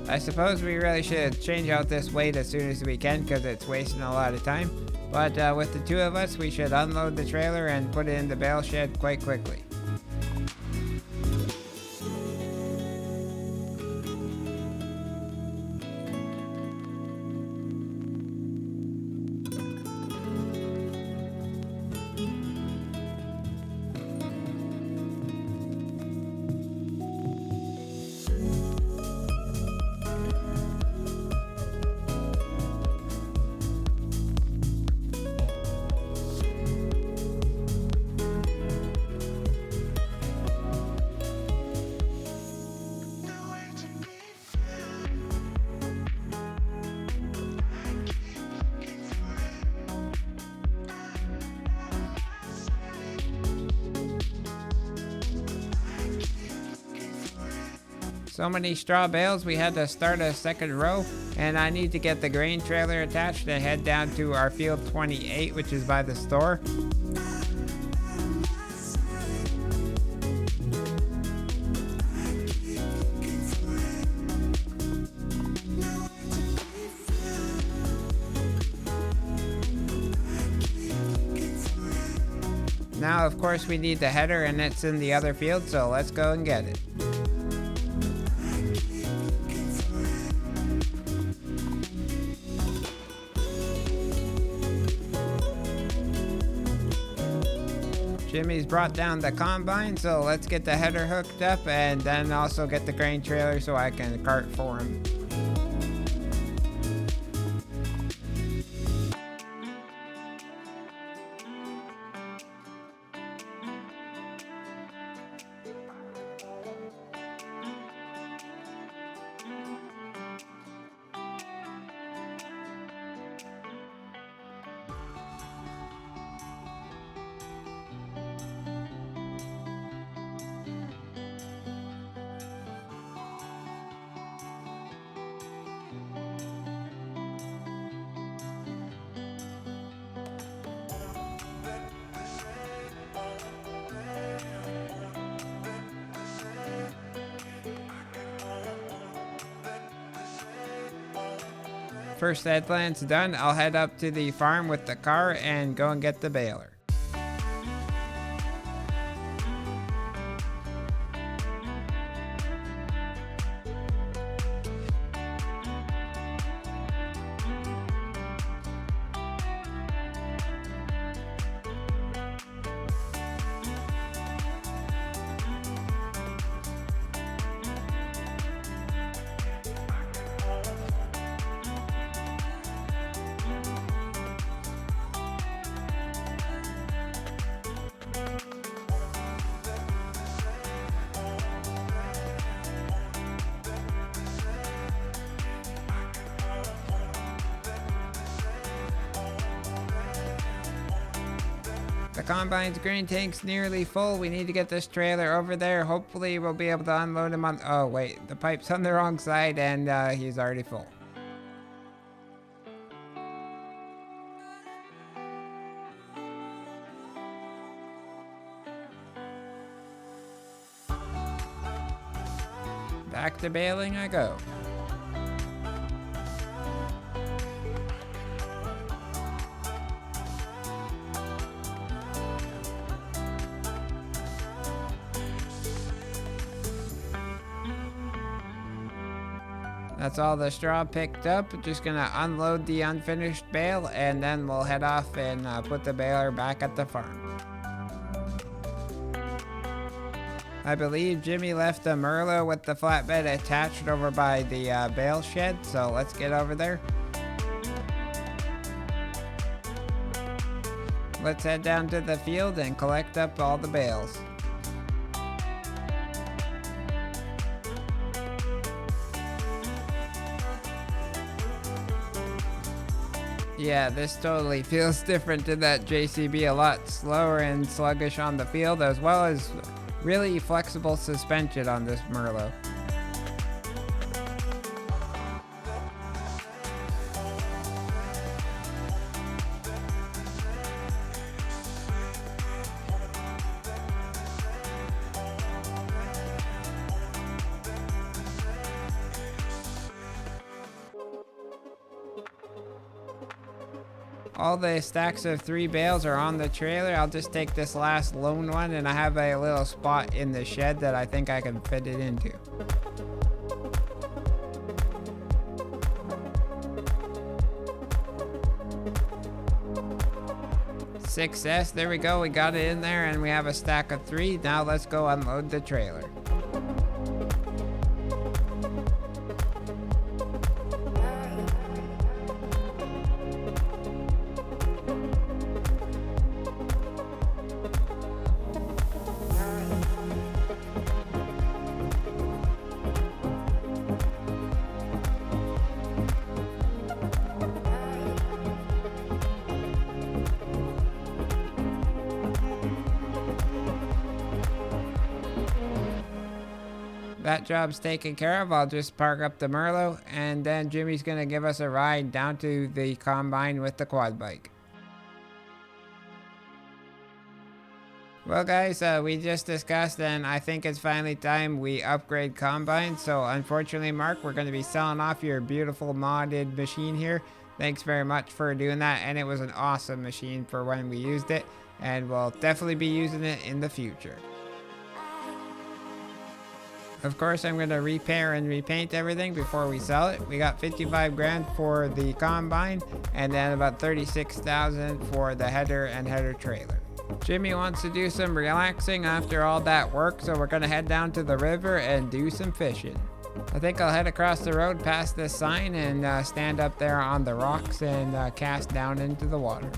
I suppose we really should change out this weight as soon as we can because it's wasting a lot of time. But with the two of us, we should unload the trailer and put it in the bale shed quite quickly. So many straw bales, we had to start a second row, and I need to get the grain trailer attached and head down to our field 28, which is by the store. Now, of course, we need the header, and it's in the other field, so let's go and get it. Jimmy's brought down the combine, so let's get the header hooked up and then also get the grain trailer so I can cart for him. First headland's done, I'll head up to the farm with the car and go and get the baler. The combine's grain tank's nearly full. We need to get this trailer over there. Hopefully we'll be able to unload him on... Oh wait, the pipe's on the wrong side and he's already full. back to baling I go. That's all the straw picked up. Just gonna unload the unfinished bale and then we'll head off and put the baler back at the farm. I believe Jimmy left the Merlot with the flatbed attached over by the bale shed, so let's get over there. Let's head down to the field and collect up all the bales. Yeah, this totally feels different to that JCB, a lot slower and sluggish on the field, as well as really flexible suspension on this Merlot. All the stacks of 3 bales are on the trailer. I'll just take this last lone one, and I have a little spot in the shed that I think I can fit it into. Success, there we go, we got it in there and we have a stack of 3. Now let's go unload the trailer. That job's taken care of. I'll just park up the Merlot, and then Jimmy's gonna give us a ride down to the combine with the quad bike. Well guys, we just discussed, and I think it's finally time we upgrade combine. So unfortunately, Mark, we're gonna be selling off your beautiful modded machine here. Thanks very much for doing that, and it was an awesome machine for when we used it, and we'll definitely be using it in the future. Of course, I'm going to repair and repaint everything before we sell it. We got 55 grand for the combine and then about 36,000 for the header and header trailer. Jimmy wants to do some relaxing after all that work, so we're going to head down to the river and do some fishing. I think I'll head across the road past this sign and stand up there on the rocks and cast down into the water.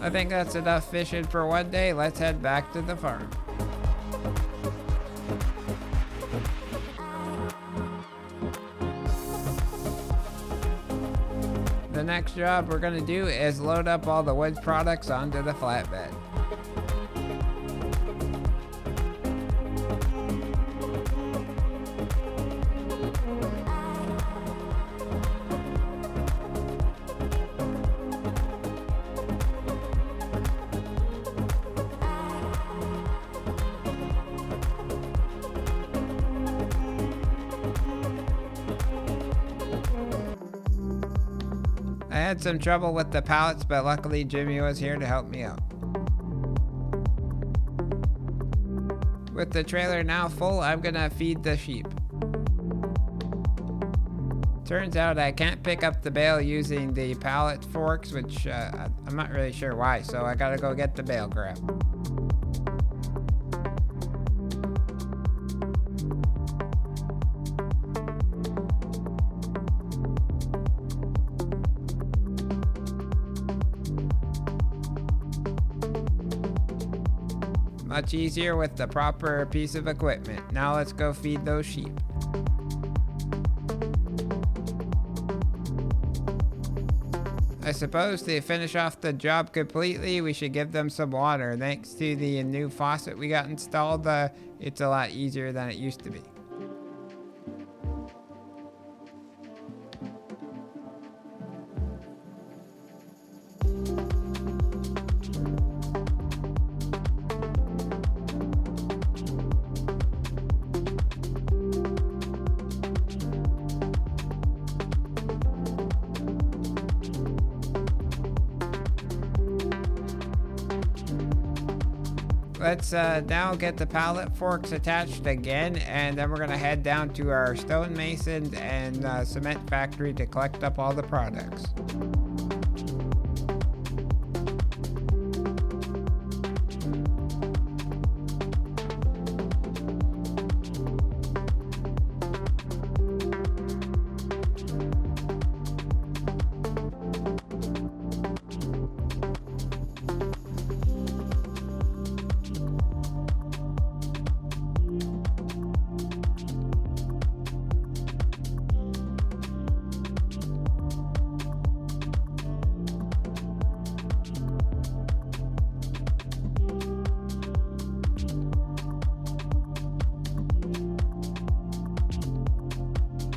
I think that's enough fishing for one day. Let's head back to the farm. The next job we're going to do is load up all the wood products onto the flatbed. I had some trouble with the pallets, but luckily Jimmy was here to help me out. With the trailer now full, I'm gonna feed the sheep. Turns out I can't pick up the bale using the pallet forks, which I'm not really sure why, so I gotta go get the bale grab. Much easier with the proper piece of equipment. Now let's go feed those sheep. I suppose to finish off the job completely, we should give them some water. Thanks to the new faucet we got installed, it's a lot easier than it used to be. Let's now get the pallet forks attached again, and then we're gonna head down to our stonemason and cement factory to collect up all the products.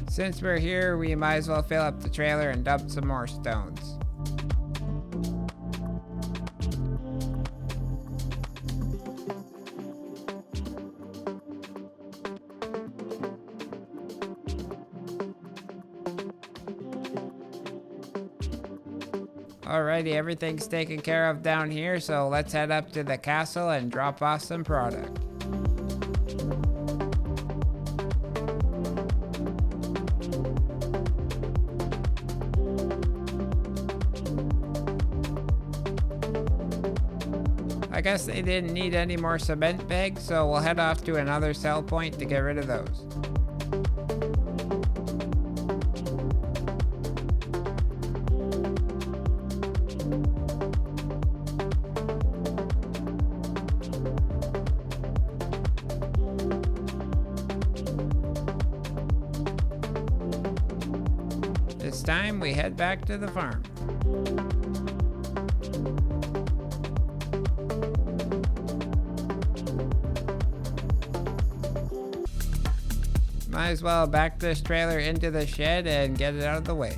Since we're here, we might as well fill up the trailer and dump some more stones. Alrighty, everything's taken care of down here, so let's head up to the castle and drop off some product. I guess they didn't need any more cement bags, so we'll head off to another sell point to get rid of those. It's time we head back to the farm. Might as well back this trailer into the shed and get it out of the way.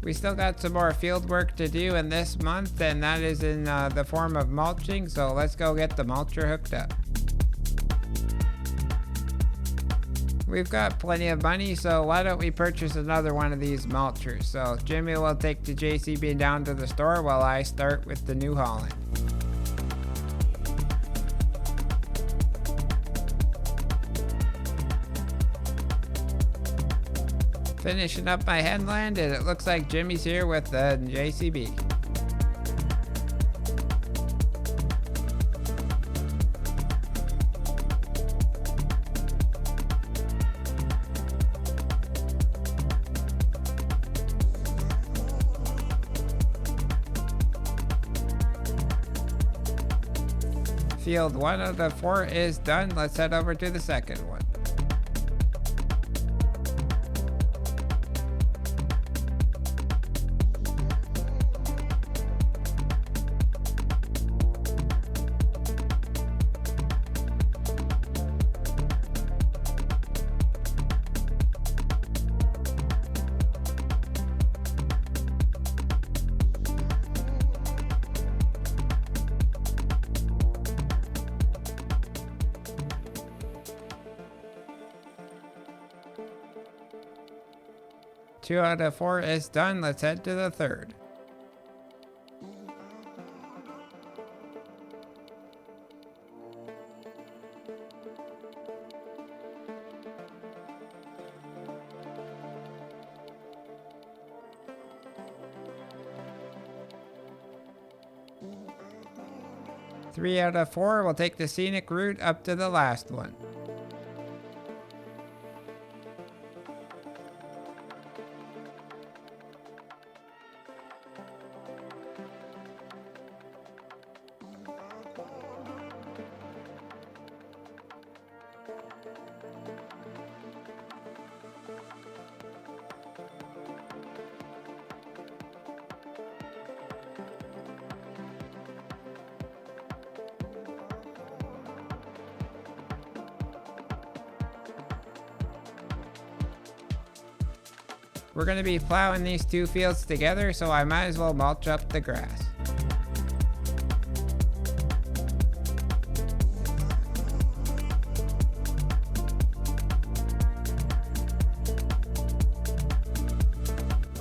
We still got some more field work to do in this month, and that is in the form of mulching, so let's go get the mulcher hooked up. We've got plenty of money, so why don't we purchase another one of these mulchers? So Jimmy will take the JCB down to the store while I start with the New Holland. Finishing up my headland, and it looks like Jimmy's here with the JCB. Field 1 of the 4 is done. Let's head over to the second one. Two out of 4 is done. Let's head to the third. Three out of 4 will take the scenic route up to the last one. We're going to be plowing these two fields together, so I might as well mulch up the grass.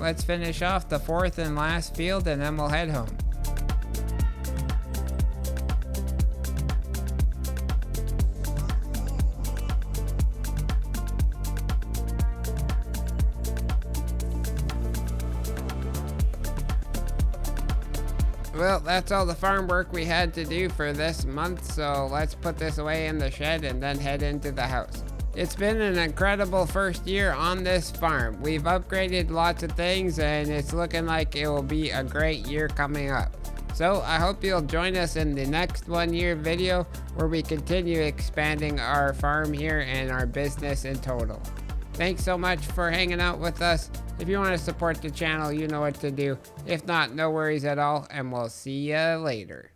let's finish off the fourth and last field and then we'll head home. Well, that's all the farm work we had to do for this month, so let's put this away in the shed and then head into the house. It's been an incredible first year on this farm. We've upgraded lots of things and it's looking like it will be a great year coming up. So I hope you'll join us in the next 1 year video where we continue expanding our farm here and our business in total. Thanks so much for hanging out with us. If you want to support the channel, you know what to do. If not, no worries at all, and we'll see you later.